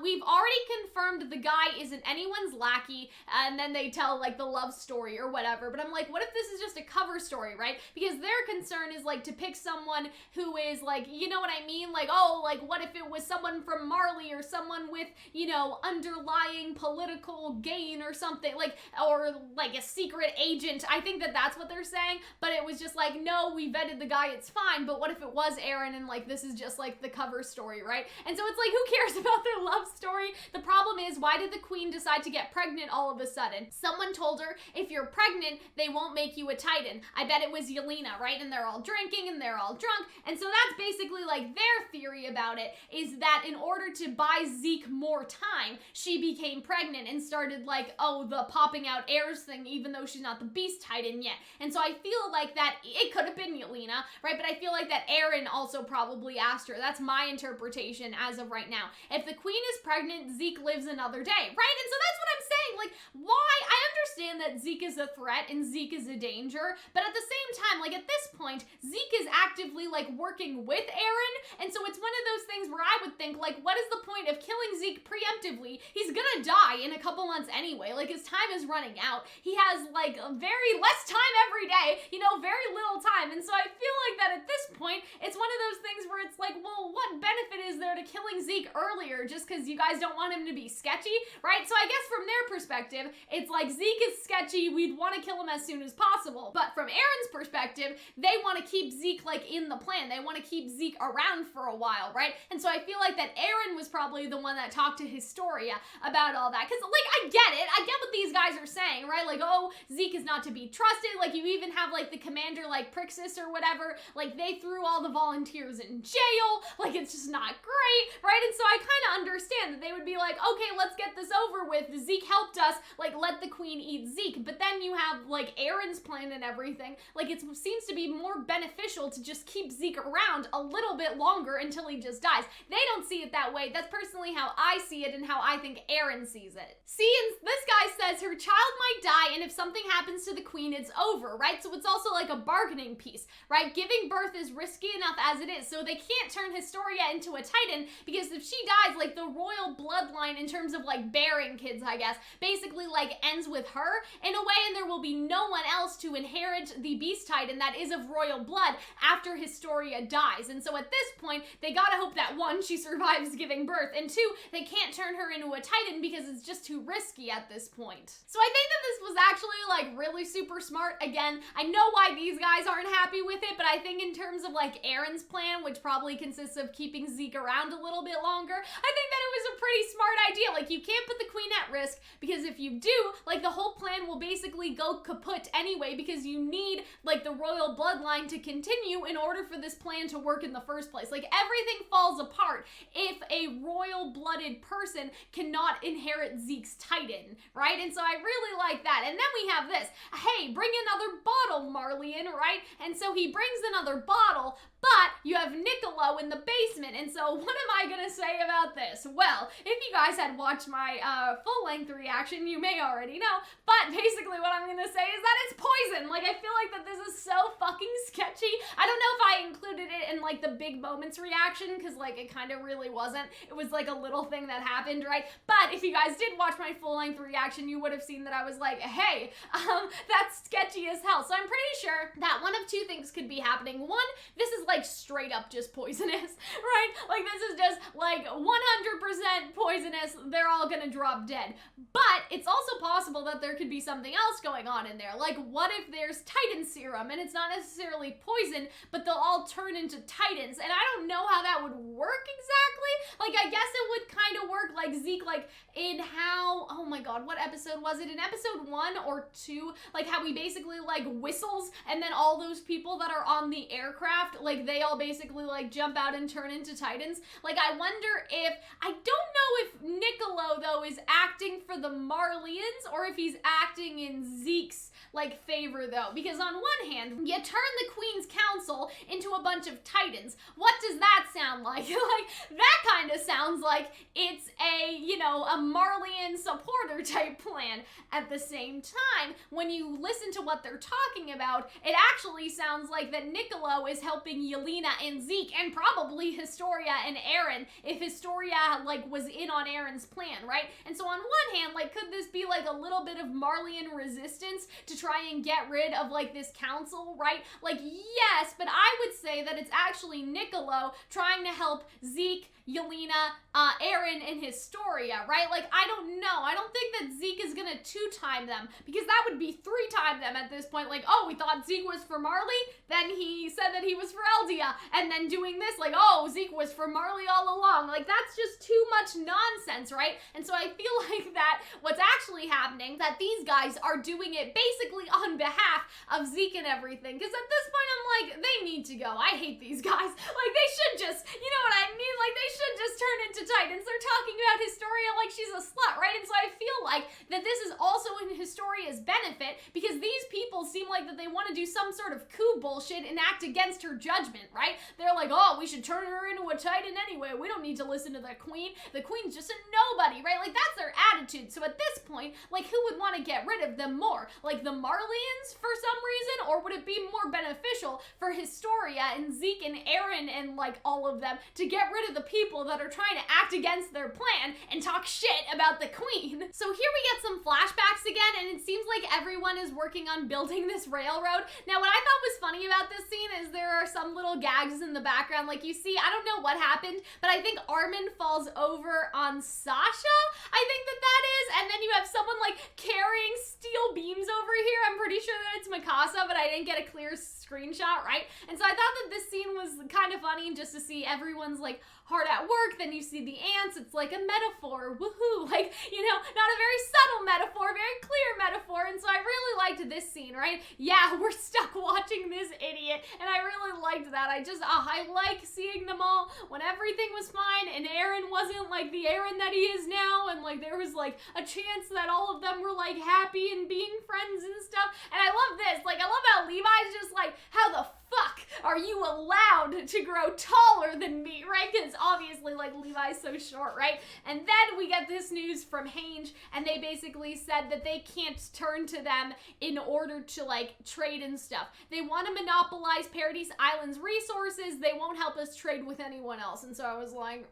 We've already confirmed the guy isn't anyone's lackey, and then they tell, like, the love story or whatever, but I'm like, what if this is just a cover story, right? Because their concern is, like, to pick someone who is, like, you know what I mean? Like, oh, like, what if it was someone from Marley or someone with, you know, underlying political gain or something, like, or, like, a secret agent. I think that that's what they're saying, but it was just like, no, we vetted the guy, it's fine, but what if it was Eren and, like, this is just, like, the cover story, right? And so it's like, who cares about their love story? The problem is, why did the queen decide to get pregnant all of a sudden? Someone told her, if you're pregnant, they won't make you a Titan. I bet it was Yelena, right? And they're all drinking and they're all drunk, and so that's basically, like, their theory about it, is that in order to buy Zeke more time, she became pregnant and started, like, oh, the popping out heirs thing, even though she's not the Beast Titan yet. And so I feel like that it could have been Yelena, right? But I feel like that Eren also probably asked her. That's my interpretation as of right now. If the queen is pregnant, Zeke lives another day, right? And so that's what I'm saying. Like, why? I understand that Zeke is a threat and Zeke is a danger, but at the same time, like, at this point, Zeke is actively, like, working with Eren, and so it's one of those things where I would think, like, what is the point of killing Zeke preemptively? He's gonna die in a couple months anyway. Like, his time is running out. He has, like, very less time every day, you know, very little time, and so I feel like that at this point, it's one of those things where it's like, well, what benefit is there to killing Zeke earlier just because you guys don't want him to be sketchy, right? So I guess from their perspective, it's like, Zeke is sketchy, we'd want to kill him as soon as possible. But from Eren's perspective, they want to keep Zeke, like, in the plan. They want to keep Zeke around for a while, right? And so I feel like that Eren was probably the one that talked to Historia about all that. Because, like, I get it. I get what these guys are saying, right? Like, oh, Zeke is not to be trusted. Like, you even have, like, the commander, like, Prixis or whatever. Like, they threw all the volunteers in jail. Like, it's just not great. great, right? And so I kind of understand that they would be like, okay, let's get this over with. Zeke helped us, like, let the queen eat Zeke. But then you have, like, Eren's plan and everything. Like, it seems to be more beneficial to just keep Zeke around a little bit longer until he just dies. They don't see it that way. That's personally how I see it and how I think Eren sees it. See, and this guy says her child might die, and if something happens to the queen, it's over, right? So it's also like a bargaining piece, right? Giving birth is risky enough as it is, so they can't turn Historia into a Titan, because if she dies, like, the royal bloodline in terms of, like, bearing kids, I guess, basically, like, ends with her in a way, and there will be no one else to inherit the Beast Titan that is of royal blood after Historia dies. And so at this point, they gotta hope that, one, she survives giving birth, and two, they can't turn her into a Titan because it's just too risky at this point. So I think that this was actually, like, really super smart. Again, I know why these guys aren't happy with it, but I think in terms of, like, Eren's plan, which probably consists of keeping Zeke around a little bit longer, I think that it was a pretty smart idea. Like, you can't put the queen at risk, because if you do, like, the whole plan will basically go kaput anyway, because you need, like, the royal bloodline to continue in order for this plan to work in the first place. Like, everything falls apart if a royal-blooded person cannot inherit Zeke's Titan, right? And so I really like that. And then we have this. Hey, bring another bottle, Marleyan, right? And so he brings another bottle, but you have Niccolo in the basement. And so what am I gonna say about this? Well, if you guys had watched my full-length reaction, you may already know, but basically what I'm gonna say is that it's poison. Like, I feel like that this is so fucking sketchy. I don't know if I included it in, like, the big moments reaction, because, like, it kind of really wasn't. It was, like, a little thing that happened, right? But if you guys did watch my full-length reaction, you would have seen that I was like, hey, that's sketchy as hell. So I'm pretty sure that one of two things could be happening. One, this is, like, straight up just poisonous, right? Like, this is just, like, 100% poisonous. They're all gonna drop dead. But it's also possible that there could be something else going on in there. Like, what if there's Titan serum, and it's not necessarily poison, but they'll all turn into Titans? And I don't know how that would work exactly. Like, I guess it would kind of work like Zeke, like, in how, oh my god, what episode was it? In episode 1 or 2, like, how he basically, like, whistles, and then all those people that are on the aircraft, like, they all basically, like, jump out and turn into Titans. Like, I wonder if, I don't know if Niccolo, though, is acting for the Marleyans, or if he's acting in Zeke's, like, favor, though. Because on one hand, you turn the Queen's Council into a bunch of Titans. What does that sound like? Like, that kind of sounds like it's a, you know, a Marleyan supporter type plan. At the same time, when you listen to what they're talking about, it actually sounds like that Niccolo is helping Yelena and Zeke, and probably Historia and Eren, if Historia, like, was in on Eren's plan, right? And so on one hand, like, could this be, like, a little bit of Marleyan resistance to try and get rid of, like, this council, right? Like, yes, but I would say that it's actually Niccolo trying to help Zeke, Yelena, Eren, and Historia, right? Like, I don't know. I don't think that Zeke is gonna two-time them, because that would be three-time them at this point. Like, oh, we thought Zeke was for Marley, then he said that he was for Eldia, and then doing this, like, oh, Zeke was for Marley all along. Like, that's just too much nonsense, right? And so I feel like that what's actually happening, that these guys are doing it basically on behalf of Zeke and everything, because at this point, I'm like, they need to go. I hate these guys. Like, they should just, you know what I mean? Like, they should just turn into Titans. They're talking about Historia like she's a slut, right? And so I feel like that this is also in Historia's benefit, because these people seem like that they want to do some sort of coup bullshit and act against her judgment, right? They're like, oh, we should turn her into a Titan anyway. We don't need to listen to the queen. The queen's just a nobody, right? Like, that's their attitude. So at this point, like, who would want to get rid of them more? Like, the Marleyans for some reason? Or would it be more beneficial for Historia and Zeke and Eren and, like, all of them to get rid of the people that are trying to act against their plan and talk shit about the queen? So here we get some flashbacks again, and it seems like everyone is working on building this railroad. Now, what I thought was funny about this scene is there are some little gags in the background. Like, you see, I don't know what happened, but I think Armin falls over on Sasha, I think that is, and then you have someone, like, carrying steel beams over here. I'm pretty sure that it's Mikasa, but I didn't get a clear screenshot, right? And so I thought that this scene was kind of funny, just to see everyone's, like, hard at work. Then you see the ants. It's like a metaphor. Woohoo. Like, you know, not a very subtle metaphor, very clear metaphor. And so I really liked this scene, right? Yeah, we're stuck watching this idiot it, and I really liked that. I like seeing them all when everything was fine and Eren wasn't like the Eren that he is now, and like there was like a chance that all of them were like happy and being friends and stuff. And I love this. Like, I love how Levi's just like, how the fuck are you allowed to grow taller than me, right? Because obviously, like, Levi's so short, right? And then we get this news from Hange, and they basically said that they can't turn to them in order to, like, trade and stuff. They want to monopolize Paradise Island's resources. They won't help us trade with anyone else. And so I was like,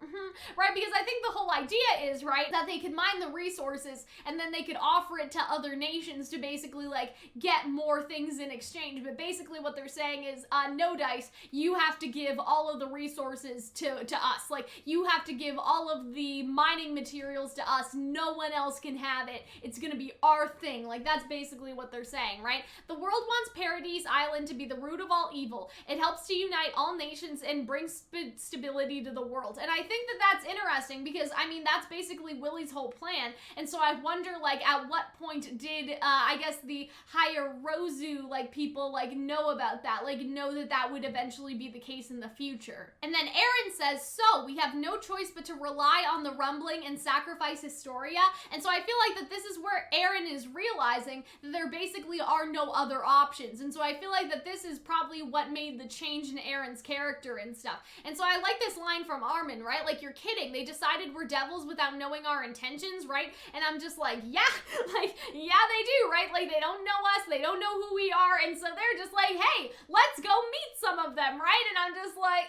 right? Because I think the whole idea is, right, that they could mine the resources, and then they could offer it to other nations to basically, like, get more things in exchange. But basically what they're saying is, no dice, you have to give all of the resources to us. Like, you have to give all of the mining materials to us. No one else can have it. It's gonna be our thing. Like, that's basically what they're saying, right? The world wants Paradise Island to be the root of all evil. It helps to unite all nations and bring stability to the world. And I think that that's interesting because, I mean, that's basically Willie's whole plan. And so I wonder, like, at what point did, I guess, the higher Rozu, like, people, like, know about that? Like, know that that would eventually be the case in the future. And then Eren says, so, we have no choice but to rely on the rumbling and sacrifice Historia. And so I feel like that this is where Eren is realizing that there basically are no other options. And so I feel like that this is probably what made the change in Eren's character and stuff. And so I like this line from Armin, right? Like, you're kidding. They decided we're devils without knowing our intentions, right? And I'm just like, yeah, like, yeah, they do, right? Like, they don't know us. They don't know who we are. And so they're just like, hey, let's go meet some of them, right? And I'm just like,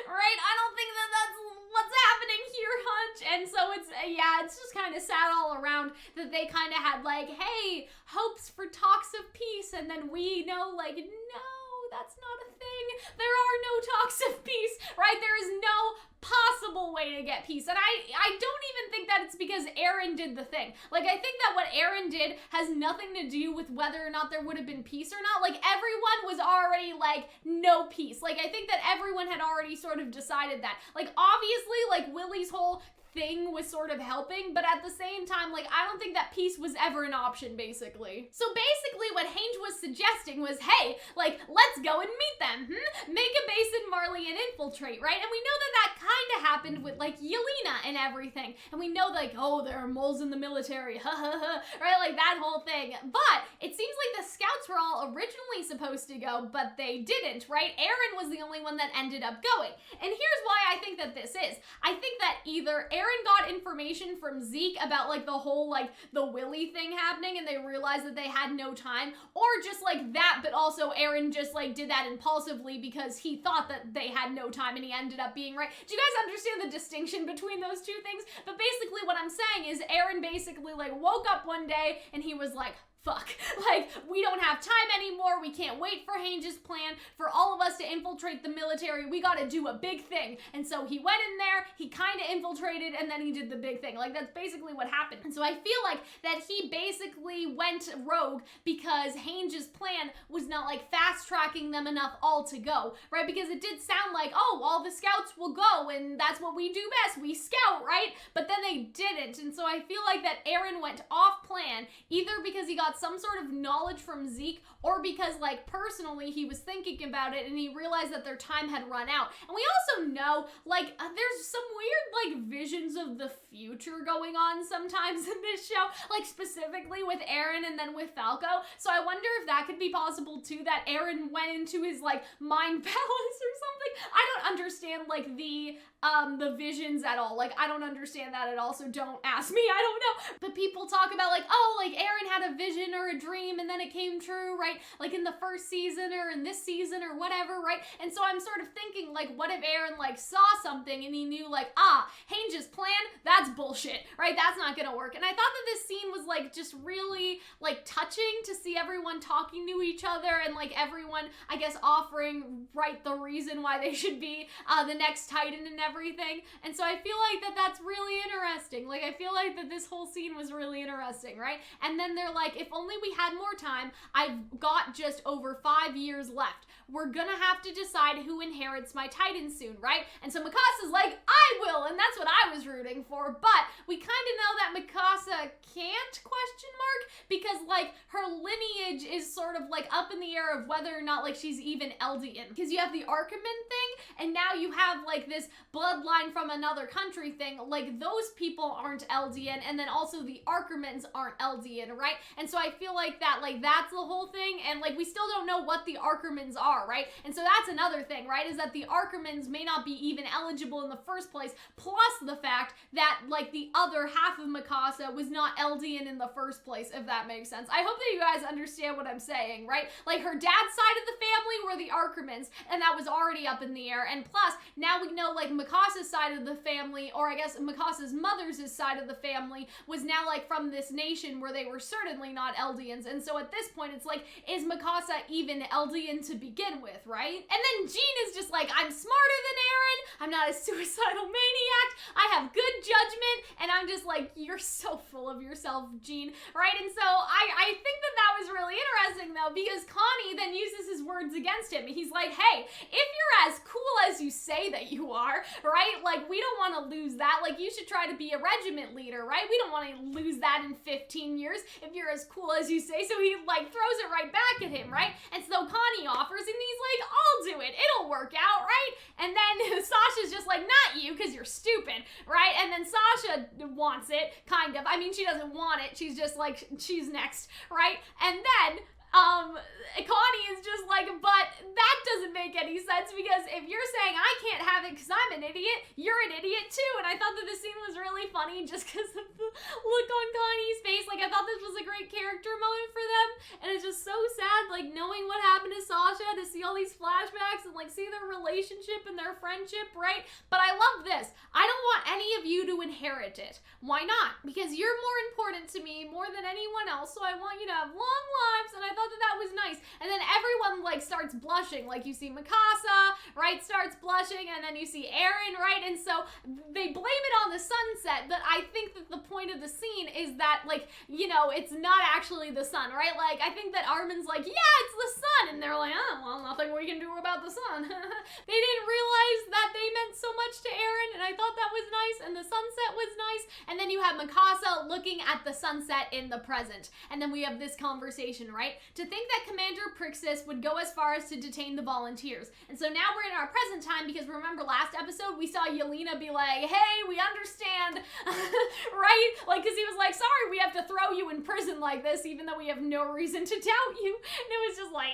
right? I don't think that that's what's happening here, Hunch. And so it's, yeah, it's just kind of sad all around that they kind of had like, hey, hopes for talks of peace. And then we know, like, no, that's not a thing. There are no talks of peace, right? There is no possible way to get peace. And I don't even think that it's because Eren did the thing. Like, I think that what Eren did has nothing to do with whether or not there would have been peace or not. Like, everyone was already like, no peace. Like, I think that everyone had already sort of decided that. Like, obviously, like, Willie's whole thing was sort of helping, but at the same time, like, I don't think that peace was ever an option, basically. So basically what Hange was suggesting was, hey, like, let's go and meet them, Make a base in Marley and infiltrate, right? And we know that that kind of happened with, like, Yelena and everything, and we know, like, oh, there are moles in the military, right? Like, that whole thing. But it seems like the scouts were all originally supposed to go, but they didn't, right? Eren was the only one that ended up going. And here's why I think that this is. I think that either Eren got information from Zeke about, like, the whole, like, the Willy thing happening, and they realized that they had no time, or just, like, that, but also Eren just, like, did that impulsively because he thought that they had no time, and he ended up being right. Do you guys understand the distinction between those two things? But basically what I'm saying is Eren basically, like, woke up one day, and he was like, fuck, like, we don't have time anymore. We can't wait for Hange's plan for all of us to infiltrate the military. We gotta do a big thing. And so he went in there, he kind of infiltrated, and then he did the big thing. Like, that's basically what happened. And so I feel like that he basically went rogue because Hange's plan was not, like, fast-tracking them enough all to go, right? Because it did sound like, oh, all the scouts will go, and that's what we do best. We scout, right? But then they didn't. And so I feel like that Eren went off plan, either because he got some sort of knowledge from Zeke, or because, like, personally he was thinking about it and he realized that their time had run out. And we also know, like, there's some weird, like, visions of the future going on sometimes in this show, like, specifically with Eren and then with Falco. So I wonder if that could be possible too, that Eren went into his, like, mind palace or something. I don't understand, like, the visions at all. Like, I don't understand that at all, so don't ask me, I don't know. But people talk about, like, oh, like, Eren had a vision or a dream and then it came true, right? Like, in the first season or in this season or whatever, right? And so I'm sort of thinking, like, what if Eren, like, saw something and he knew, like, Hange's plan, that's bullshit, right? That's not gonna work. And I thought that this scene was, like, just really, like, touching to see everyone talking to each other and, like, everyone, I guess, offering, right, the reason why they should be the next Titan and everything. And so I feel like that that's really interesting. Like, I feel like that this whole scene was really interesting, right? And then they're like, if if only we had more time. I've got just over 5 years left. We're gonna have to decide who inherits my Titan soon, right? And so Mikasa's like, I will, and that's what I was rooting for, but we kind of know that Mikasa can't, question mark, because like her lineage is sort of like up in the air of whether or not like she's even Eldian, because you have the Archiman thing, and now you have like this bloodline from another country thing. Like those people aren't Eldian, and then also the Archimans aren't Eldian, right? And so I feel like that, like that's the whole thing, and like we still don't know what the Archimans are, right? And so that's another thing, right? Is that the Archimans may not be even eligible in the first place, plus the fact that like the other half of Mikasa was not Eldian in the first place, if that makes sense. I hope that you guys understand what I'm saying, right? Like her dad's side of the family were the Archimans, and that was already up in the air, and plus now we know like Mikasa's side of the family, or I guess Mikasa's mother's side of the family was now like from this nation where they were certainly not Eldians, and so at this point it's like, is Mikasa even Eldian to begin with, right? And then Jean is just like, I'm smarter than Eren, I'm not a suicidal maniac, I have good judgment, and I'm just like, you're so full of yourself, Jean, right? And so I think that that was really interesting though, because Connie then uses his words against him. He's like, hey, if you're as cool as you say that you are, right? Like we don't want to lose that. Like you should try to be a regiment leader, right? We don't want to lose that in 15 years if you're as cool as you say. So he like throws it right back at him, right? And so Connie offers, and he's like, I'll do it. It'll work out, right? And then Sasha's just like, not you, because you're stupid, right? And then Sasha wants it, kind of. I mean, she doesn't want it. She's just like, she's next, right? And then Connie is just like, but that doesn't make any sense, because if you're saying I can't have it because I'm an idiot, you're an idiot too. And I thought that this scene was really funny just because of the look on Connie's face. Like I thought this was a great character moment for them, and it's just so sad, like knowing what happened to Sasha, to see all these flashbacks and like see their relationship and their friendship, right? But I love this. I don't want any of you to inherit it. Why not? Because you're more important to me, more than anyone else, so I want you to have long lives. And I thought that that was nice. And then everyone like starts blushing, like you see Mikasa, right, starts blushing, and then you see Eren, right? And so they blame it on the sunset, but I think that the point of the scene is that, like, you know, it's not actually the sun, right? Like I think that Armin's like, yeah, it's the sun, and they're like, oh, well, nothing we can do about the sun. They didn't realize that they meant so much to Eren, and I thought that was nice, and the sunset was nice. And then you have Mikasa looking at the sunset in the present, and then we have this conversation, right? To think that Commander Prixis would go as far as to detain the volunteers. And so now we're in our present time, because remember last episode we saw Yelena be like, hey, we understand, right? Like, because he was like, sorry, we have to throw you in prison like this, even though we have no reason to doubt you. And it was just like,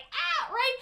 right?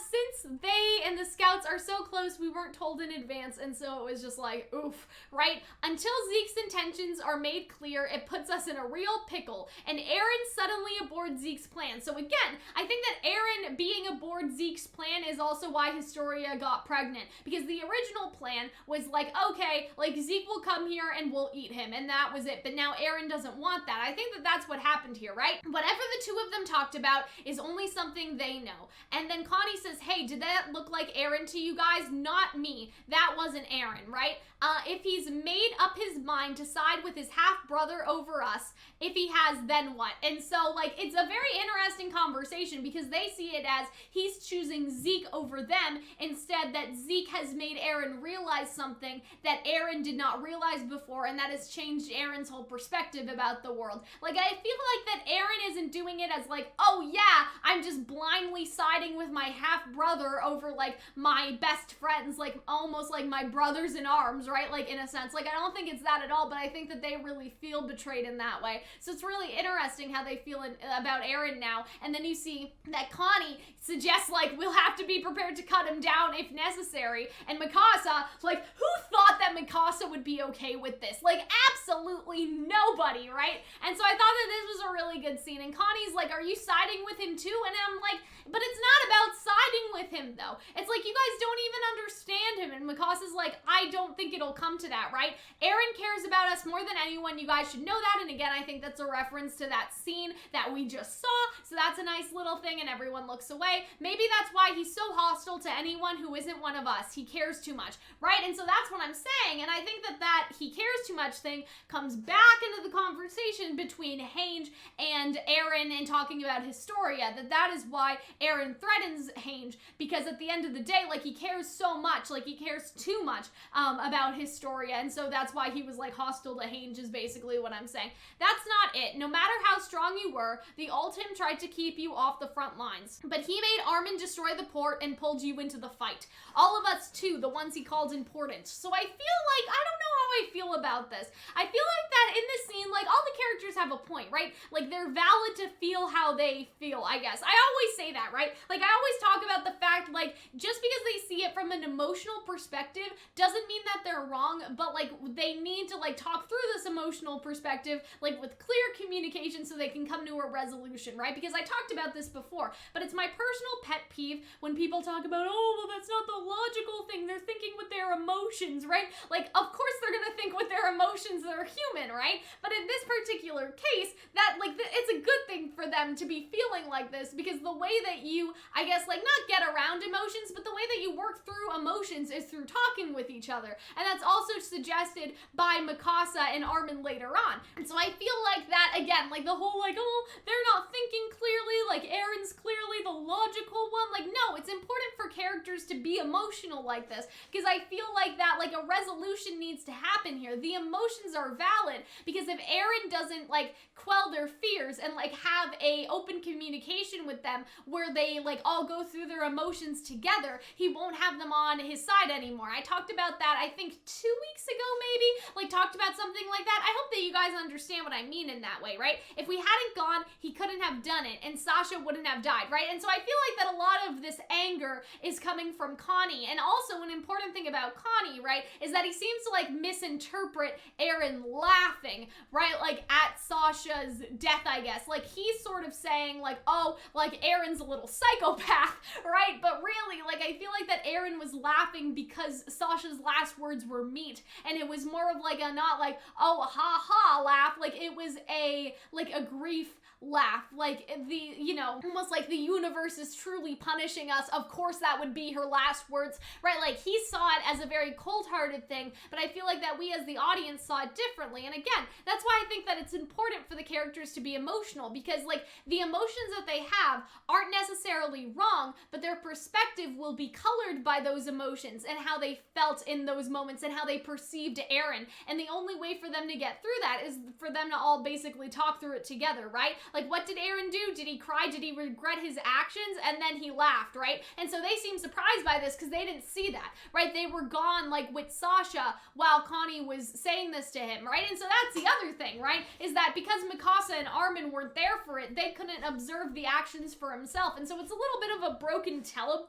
Since they and the scouts are so close, we weren't told in advance, and so it was just like, oof, right? Until Zeke's intentions are made clear, it puts us in a real pickle, and Eren suddenly aborts Zeke's plan. So again, I think that Eren being aboard Zeke's plan is also why Historia got pregnant, because the original plan was like, okay, like Zeke will come here and we'll eat him, and that was it. But now Eren doesn't want that. I think that that's what happened here, right? Whatever the two of them talked about is only something they know. And then Connie says, hey, did that look like Eren to you guys? Not me. That wasn't Eren, right? If he's made up his mind to side with his half-brother over us, if he has, then what? And so, like, it's a very interesting conversation, because they see it as he's choosing Zeke over them, instead that Zeke has made Eren realize something that Eren did not realize before, and that has changed Eren's whole perspective about the world. Like, I feel like that Eren isn't doing it as like, oh yeah, I'm just blindly siding with my half-brother over, like, my best friends, like, almost like my brothers in arms, right? Like, in a sense. Like, I don't think it's that at all, but I think that they really feel betrayed in that way. So it's really interesting how they feel about Eren now. And then you see that Connie suggests, like, we'll have to be prepared to cut him down if necessary. And Mikasa, like, who thought that Mikasa would be okay with this? Like, absolutely nobody, right? And so I thought that this was a really good scene. And Connie's like, are you siding with him too? And I'm like, but it's not about siding with him, though. It's like, you guys don't even understand him. And Mikasa's like, I don't think it'll come to that, right? Eren cares about us more than anyone. You guys should know that. And again, I think that's a reference to that scene that we just saw. So that's a nice little thing, and everyone looks away. Maybe that's why he's so hostile to anyone who isn't one of us. He cares too much, right? And so that's what I'm saying. And I think that he cares too much thing comes back into the conversation between Hange and Eren and talking about Historia, that is why Eren threatens Hange, because at the end of the day, like, he cares so much, like, he cares too much about Historia, and so that's why he was, like, hostile to Hange is basically what I'm saying. That's not it. No matter how strong you were, the Ultim tried to keep you off the front lines, but he made Armin destroy the port and pulled you into the fight. All of us too, the ones he called important. So I feel like, I don't know how I feel about this. I feel like that in this scene, like, all the characters have a point, right? Like, they're valid to feel how they feel, I guess. I always say that, right? Like, I always talk about the fact, like, just because they see it from an emotional perspective doesn't mean that they're wrong, but, like, they need to, like, talk through this emotional perspective, like, with clear communication so they can come to a resolution, right? Because I talked about this before, but it's my personal pet peeve when people talk about, oh, well, that's not the logical thing. They're thinking with their emotions, right? Like, of course they're gonna think with their emotions. They're human, right? But in this particular case, that, like, it's a good thing for them to be feeling like this, because the way that you, I guess, like, not get around emotions, but the way that you work through emotions is through talking with each other. And that's also suggested by Mikasa and Armin later on. And so I feel like that, again, like, the whole, like, oh, they're not thinking clearly, like, Eren's clearly the logical one. Like, no, it's important for characters to be emotional like this, because I feel like that, like, a resolution needs to happen here. The emotions are valid, because if Eren doesn't, like, quell their fears and, like, have a open communication with them where they, like, all go through their emotions together, he won't have them on his side anymore. I talked about that, I think 2 weeks ago, maybe, like, talked about something like that. I hope that you guys understand what I mean in that way, right? If we hadn't gone, he couldn't have done it, and Sasha wouldn't have died, right? And so I feel like that a lot of this anger is coming from Connie. And also, an important thing about Connie, right, is that he seems to, like, misinterpret Eren laughing, right, like, at Sasha's death, I guess. Like, he's sort of saying, like, oh, like, Eren's a little psychopath, right? But really, like, I feel like that Eren was laughing because Sasha's last words were meat, and it was more of, like, a not, like, oh, ha ha laugh, like, it was a, like, a grief laugh, like, the, you know, almost like the universe is truly punishing us. Of course that would be her last words, right? Like, he saw it as a very cold-hearted thing, but I feel like that we as the audience saw it differently. And again, that's why I think that it's important for the characters to be emotional, because, like, the emotions that they have aren't necessarily wrong, but their perspective will be colored by those emotions and how they felt in those moments and how they perceived Eren. And the only way for them to get through that is for them to all basically talk through it together, right? Like, what did Eren do? Did he cry? Did he regret his actions? And then he laughed, right? And so they seemed surprised by this because they didn't see that, right? They were gone, like, with Sasha while Connie was saying this to him, right? And so that's the other thing, right? Is that because Mikasa and Armin weren't there for it, they couldn't observe the actions for himself. And so it's a little bit of a broken telephone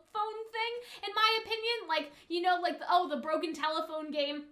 thing, in my opinion. Like, you know, like, the broken telephone game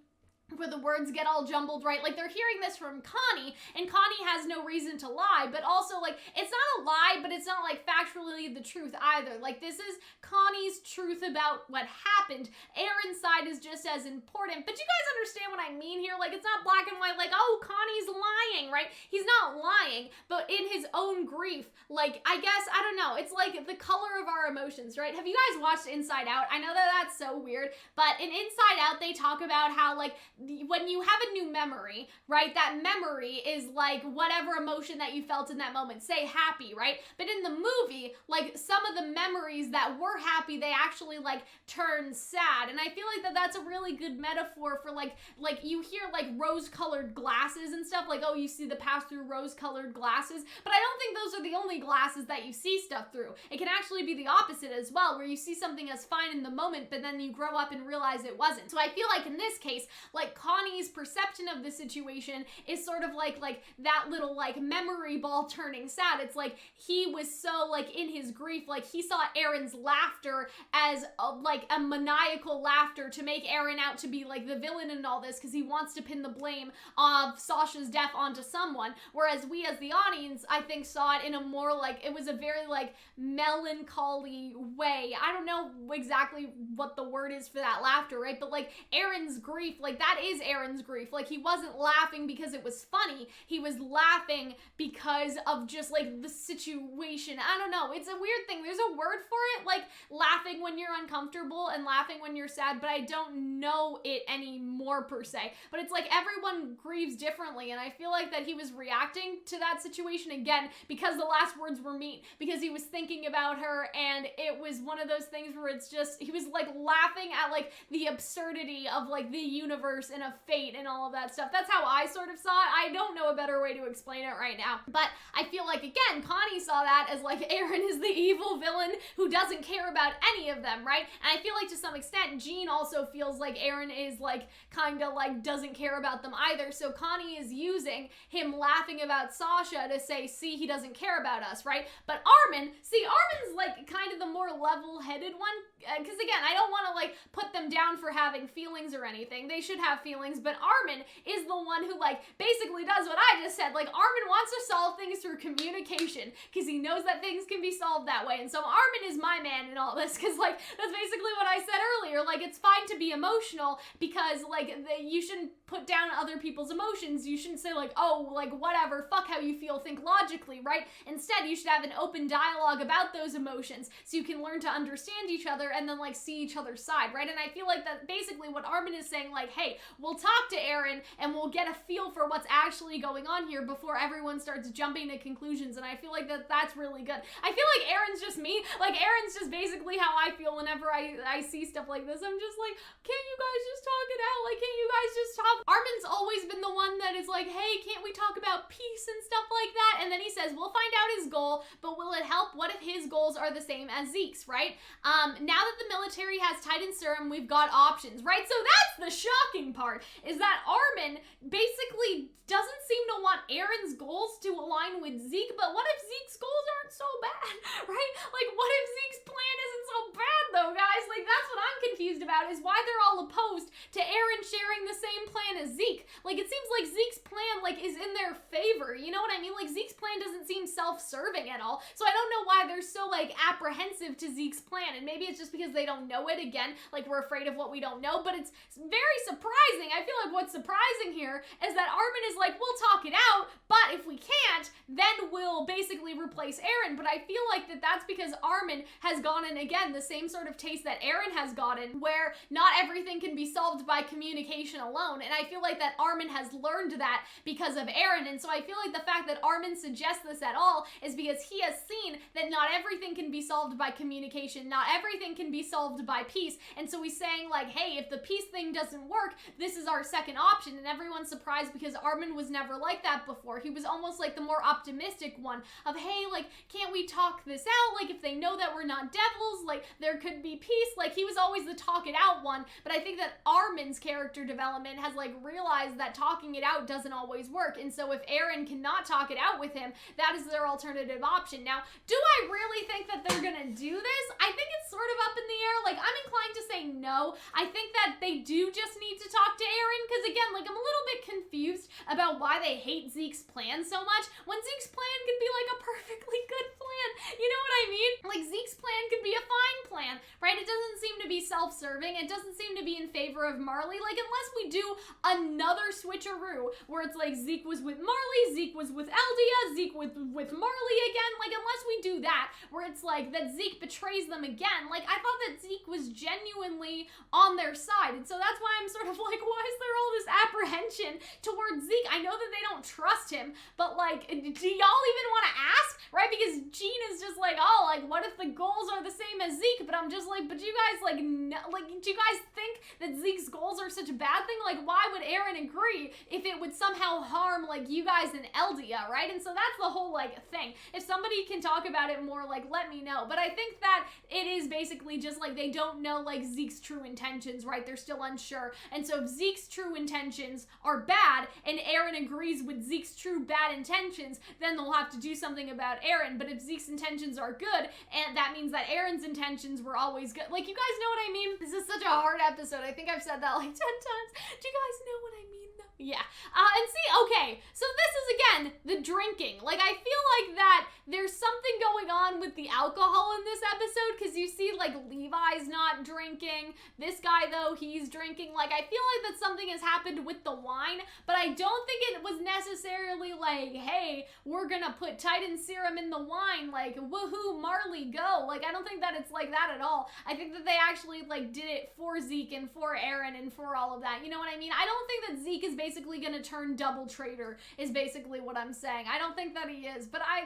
where the words get all jumbled, right? Like, they're hearing this from Connie, and Connie has no reason to lie, but also, like, it's not a lie, but it's not, like, factually the truth either. Like, this is Connie's truth about what happened. Eren's side is just as important, but you guys understand what I mean here? Like, it's not black and white, like, oh, Connie's lying, right? He's not lying, but in his own grief, like, I guess, I don't know, it's like the color of our emotions, right? Have you guys watched Inside Out? I know that that's so weird, but in Inside Out, they talk about how, like, when you have a new memory, right, that memory is like whatever emotion that you felt in that moment, say happy, right? But in the movie, like, some of the memories that were happy, they actually, like, turn sad. And I feel like that that's a really good metaphor for, like you hear, like, rose-colored glasses and stuff, like, oh, you see the past through rose-colored glasses, but I don't think those are the only glasses that you see stuff through. It can actually be the opposite as well, where you see something as fine in the moment, but then you grow up and realize it wasn't. So I feel like in this case, like, Connie's perception of the situation is sort of like that little, like, memory ball turning sad. It's like he was so, like, in his grief, like, he saw Eren's laughter as like a maniacal laughter to make Eren out to be, like, the villain in all this, because he wants to pin the blame of Sasha's death onto someone, whereas we as the audience, I think, saw it in a more, like, it was a very, like, melancholy way. I don't know exactly what the word is for that laughter, right? But, like, Eren's grief, like, that that is Eren's grief. Like, he wasn't laughing because it was funny. He was laughing because of just, like, the situation. I don't know. It's a weird thing. There's a word for it, like, laughing when you're uncomfortable and laughing when you're sad, but I don't know it anymore, per se. But it's like everyone grieves differently, and I feel like that he was reacting to that situation again because the last words were mean, because he was thinking about her, and it was one of those things where it's just, he was, like, laughing at, like, the absurdity of, like, the universe and of fate and all of that stuff. That's how I sort of saw it. I don't know a better way to explain it right now. But I feel like, again, Connie saw that as, like, Eren is the evil villain who doesn't care about any of them, right? And I feel like to some extent, Jean also feels like Eren is, like, kind of, like, doesn't care about them either. So Connie is using him laughing about Sasha to say, see, he doesn't care about us, right? But Armin, see, Armin's, like, kind of the more level-headed one. Because, again, I don't want to, like, put them down for having feelings or anything. They should have feelings, but Armin is the one who, like, basically does what I just said. Like, Armin wants to solve things through communication because he knows that things can be solved that way. And so Armin is my man in all this because, like, that's basically what I said earlier. Like, it's fine to be emotional because, like, you shouldn't put down other people's emotions. You shouldn't say, like, oh, like, whatever, fuck how you feel, think logically, right? Instead, you should have an open dialogue about those emotions so you can learn to understand each other and then, like, see each other's side, right? And I feel like that basically what Armin is saying, like, hey, we'll talk to Eren and we'll get a feel for what's actually going on here before everyone starts jumping to conclusions, and I feel like that's really good. I feel like Eren's just me. Like, Eren's just basically how I feel whenever I see stuff like this. I'm just like, can't you guys just talk it out? Like, can't you guys just talk? Armin's always been the one that is like, hey, can't we talk about peace and stuff like that? And then he says, we'll find out his goal, but will it help? What if his goals are the same as Zeke's, right? Now that the military has Titan serum, we've got options, right? So that's the shocking part, is that Armin basically doesn't seem to want Eren's goals to align with Zeke, but what if Zeke's goals aren't so bad, right? Like, what if Zeke's plan isn't so bad, though, guys? Like, that's what I'm confused about, is why they're all opposed to Eren sharing the same plan as Zeke. Like, it seems like Zeke's plan, like, is in their favor, you know what I mean? Like, Zeke's plan doesn't seem self-serving at all, so I don't know why they're so, like, apprehensive to Zeke's plan, and maybe it's just because they don't know it. Again, like, we're afraid of what we don't know, but it's very surprising. I feel like what's surprising here is that Armin is like, we'll talk it out, but if we can't, then we'll basically replace Eren. But I feel like that's because Armin has gotten, again, the same sort of taste that Eren has gotten, where not everything can be solved by communication alone, and I feel like that Armin has learned that because of Eren, and so I feel like the fact that Armin suggests this at all is because he has seen that not everything can be solved by communication, not everything can be solved by peace, and so he's saying, like, hey, if the peace thing doesn't work, this is our second option, and everyone's surprised because Armin was never like that before. He was almost like the more optimistic one of, hey, like, can't we talk this out? Like, if they know that we're not devils, like, there could be peace. Like, he was always the talk it out one, but I think that Armin's character development has, like, realized that talking it out doesn't always work, and so if Eren cannot talk it out with him, that is their alternative option. Now, do I really think that they're gonna do this? I think it's sort of up in the air. Like, I'm inclined to say no. I think that they do just need to talk to Eren, because again, like, I'm a little bit confused about why they hate Zeke's plan so much, when Zeke's plan could be, like, a perfectly good plan. You know what I mean? Like, Zeke's plan could be a fine plan, right? It doesn't seem to be self-serving. It doesn't seem to be in favor of Marley. Like, unless we do another switcheroo, where it's like Zeke was with Marley, Zeke was with Eldia, Zeke with Marley again, like, unless we do that, where it's like that Zeke betrays them again, like, I thought that Zeke was genuinely on their side, and so that's why I'm sort of like, why is there all this apprehension towards Zeke? I know that they don't trust him, but, like, do y'all even want to ask, right? Because Jean is just like, oh, like, what if the goals are the same as Zeke? But I'm just like, but you guys, like, no, like, do you guys think that Zeke's goals are such a bad thing? Like, why would Eren agree if it would somehow harm, like, you guys and Eldia, right? And so that's the whole, like, thing. If somebody can talk about it more, like, let me know. But I think that it is basically just, like, they don't know, like, Zeke's true intentions, right? They're still unsure. And so if Zeke's true intentions are bad, and Eren agrees with Zeke's true bad intentions, then they'll have to do something about Eren. But if Zeke's intentions are good, and that means that Eren's intentions were always good. Like, you guys know what I mean? This is such a hard episode. I think I've said that, like, 10 times. Do you guys know what I mean, though? Yeah. And see, okay, so this is again the drinking. Like, I feel like that there's something going on with the alcohol in this episode, because you see, like, Levi's not drinking. This guy, though, he's drinking. Like, I feel like that something has happened with the wine, but I don't think it was necessarily like, hey, we're gonna put Titan serum in the wine, like, woohoo, Marley, go. Like, I don't think that it's like that at all. I think that they actually, like, did it for Zeke and for Eren and for all of that. You know what I mean? I don't think that Zeke is basically gonna turn double traitor, is basically what I'm saying. I don't think that he is, but I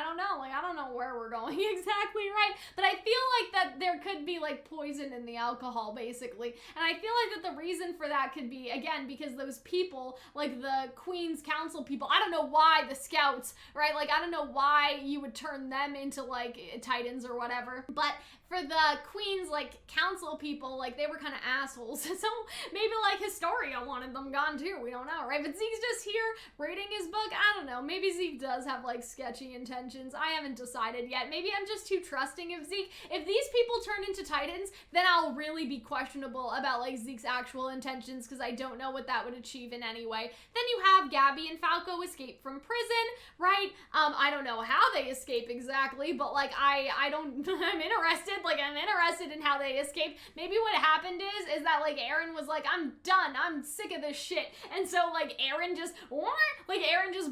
don't know. Like, I don't know where we're going exactly, right? But I feel like that there could be, like, poison in the alcohol, basically. And I feel like that the reason for that could be, again, because those people, like the Queen's Council people, I don't know why the Scouts, right? Like, I don't know why you would turn them into, like, Titans or whatever. But for the Queen's, like, council people, like, they were kind of assholes. So maybe, like, Historia wanted them gone too. We don't know, right? But Zeke's just here reading his book. I don't know. Maybe Zeke does have, like, sketchy intentions. I haven't decided yet. Maybe I'm just too trusting of Zeke. If these people turn into Titans, then I'll really be questionable about, like, Zeke's actual intentions, because I don't know what that would achieve in any way. Then you have Gabby and Falco escape from prison, right? I don't know how they escape exactly, but, like, I don't, I'm interested. Like, I'm interested in how they escaped. Maybe what happened is that, like, Eren was like, I'm done. I'm sick of this shit. And so, like, Eren just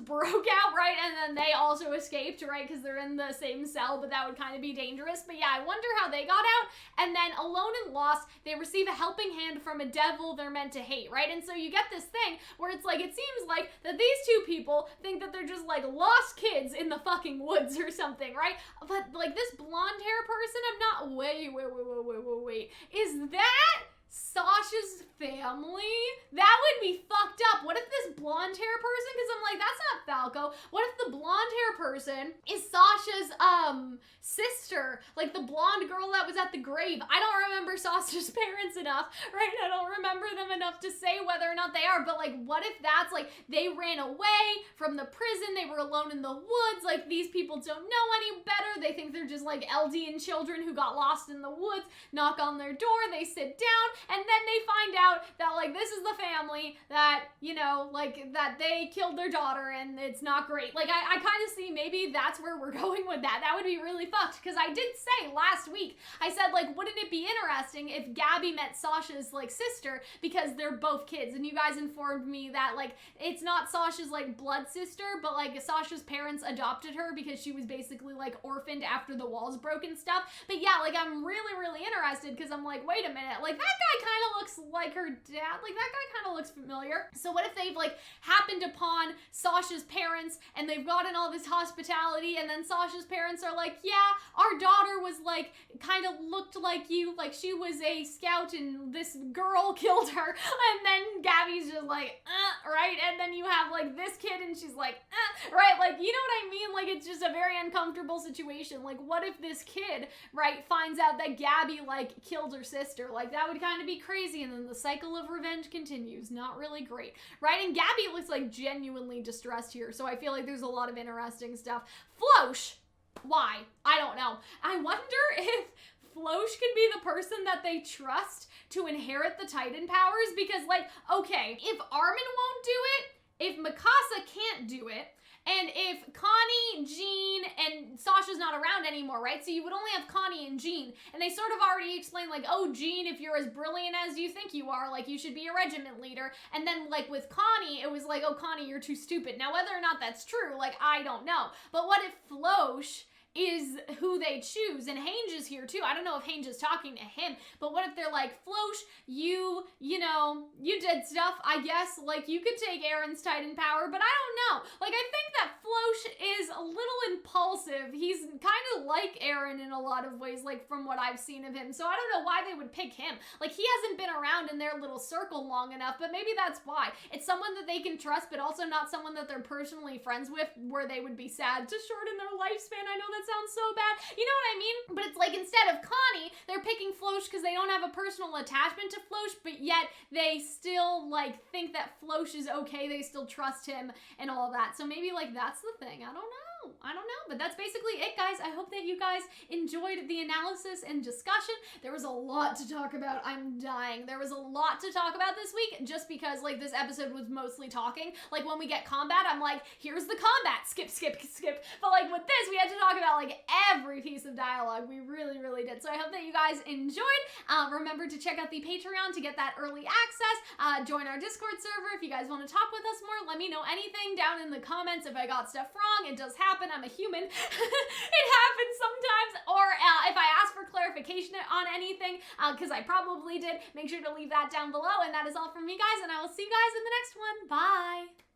broke out, right? And then they also escaped, right? Because they're in the same cell, but that would kind of be dangerous. But yeah, I wonder how they got out. And then Alone and Lost, they receive a helping hand from a devil they're meant to hate, right? And so you get this thing where it's like, it seems like that these two people think that they're just, like, lost kids in the fucking woods or something, right? But, like, this blonde hair person, I'm not, wait. Is that Sasha's family? That would be fucked up. What if this blonde hair person, because I'm like, that's not Falco. What if the blonde hair person is Sasha's, sister? Like, the blonde girl that was at the grave. I don't remember Sasha's parents enough, right? I don't remember them enough to say whether or not they are, but, like, what if that's, like, they ran away from the prison, they were alone in the woods, like, these people don't know any better, they think they're just, like, Eldian children who got lost in the woods, knock on their door, they sit down, and then they find out that, like, this is the family that, you know, like, that they killed their daughter and it's not great. Like, I kind of see maybe that's where we're going with that. That would be really fucked, because I did say last week, I said, like, wouldn't it be interesting if Gabby met Sasha's, like, sister, because they're both kids, and you guys informed me that, like, it's not Sasha's, like, blood sister, but, like, Sasha's parents adopted her because she was basically, like, orphaned after the walls broke and stuff. But yeah, like, I'm really, really interested, because I'm like, wait a minute, like, that guy kind of looks like her dad. Like, that guy kind of looks familiar. So what if they've, like, happened upon Sasha's parents and they've gotten all this hospitality, and then Sasha's parents are like, yeah, our daughter was, like, kind of looked like you, like, she was a scout and this girl killed her, and then Gabby's just like, right? And then you have, like, this kid and she's like, right? Like, you know what I mean? Like, it's just a very uncomfortable situation. Like, what if this kid, right, finds out that Gabby, like, killed her sister? Like, that would kind of be crazy, and then the cycle of revenge continues. Not really great, right? And Gabby looks, like, genuinely distressed here, so I feel like there's a lot of interesting stuff. Floche, why? I don't know. I wonder if Floche could be the person that they trust to inherit the Titan powers, because, like, okay, if Armin won't do it, if Mikasa can't do it, and if Connie, Jean, and Sasha's not around anymore, right? So you would only have Connie and Jean. And they sort of already explained, like, oh, Jean, if you're as brilliant as you think you are, like, you should be a regiment leader. And then, like, with Connie, it was like, oh, Connie, you're too stupid. Now, whether or not that's true, like, I don't know. But what if Floche is who they choose? And Hange is here too. I don't know if Hange is talking to him, but what if they're like, Floche, you know, you did stuff, I guess, like, you could take Eren's Titan power, but I don't know. Like, I think that Floche is a little impulsive. He's kind of like Eren in a lot of ways, like, from what I've seen of him, so I don't know why they would pick him. Like, he hasn't been around in their little circle long enough, but maybe that's why. It's someone that they can trust, but also not someone that they're personally friends with, where they would be sad to shorten their lifespan. I know that sounds so bad. You know what I mean? But it's like, instead of Connie, they're picking Floche because they don't have a personal attachment to Floche, but yet they still, like, think that Floche is okay. They still trust him and all of that. So maybe, like, that's the thing. I don't know. I don't know, but that's basically it, guys. I hope that you guys enjoyed the analysis and discussion. There was a lot to talk about. I'm dying. There was a lot to talk about this week just because, like, this episode was mostly talking. Like, when we get combat, I'm like, here's the combat. Skip, skip, skip. But, like, with this, we had to talk about, like, every piece of dialogue. We really, really did. So I hope that you guys enjoyed. Remember to check out the Patreon to get that early access. Join our Discord server if you guys want to talk with us more. Let me know anything down in the comments if I got stuff wrong. It does happen. I'm a human. It happens sometimes. Or if I ask for clarification on anything, because I probably did, make sure to leave that down below. And that is all from me, guys, and I will see you guys in the next one. Bye!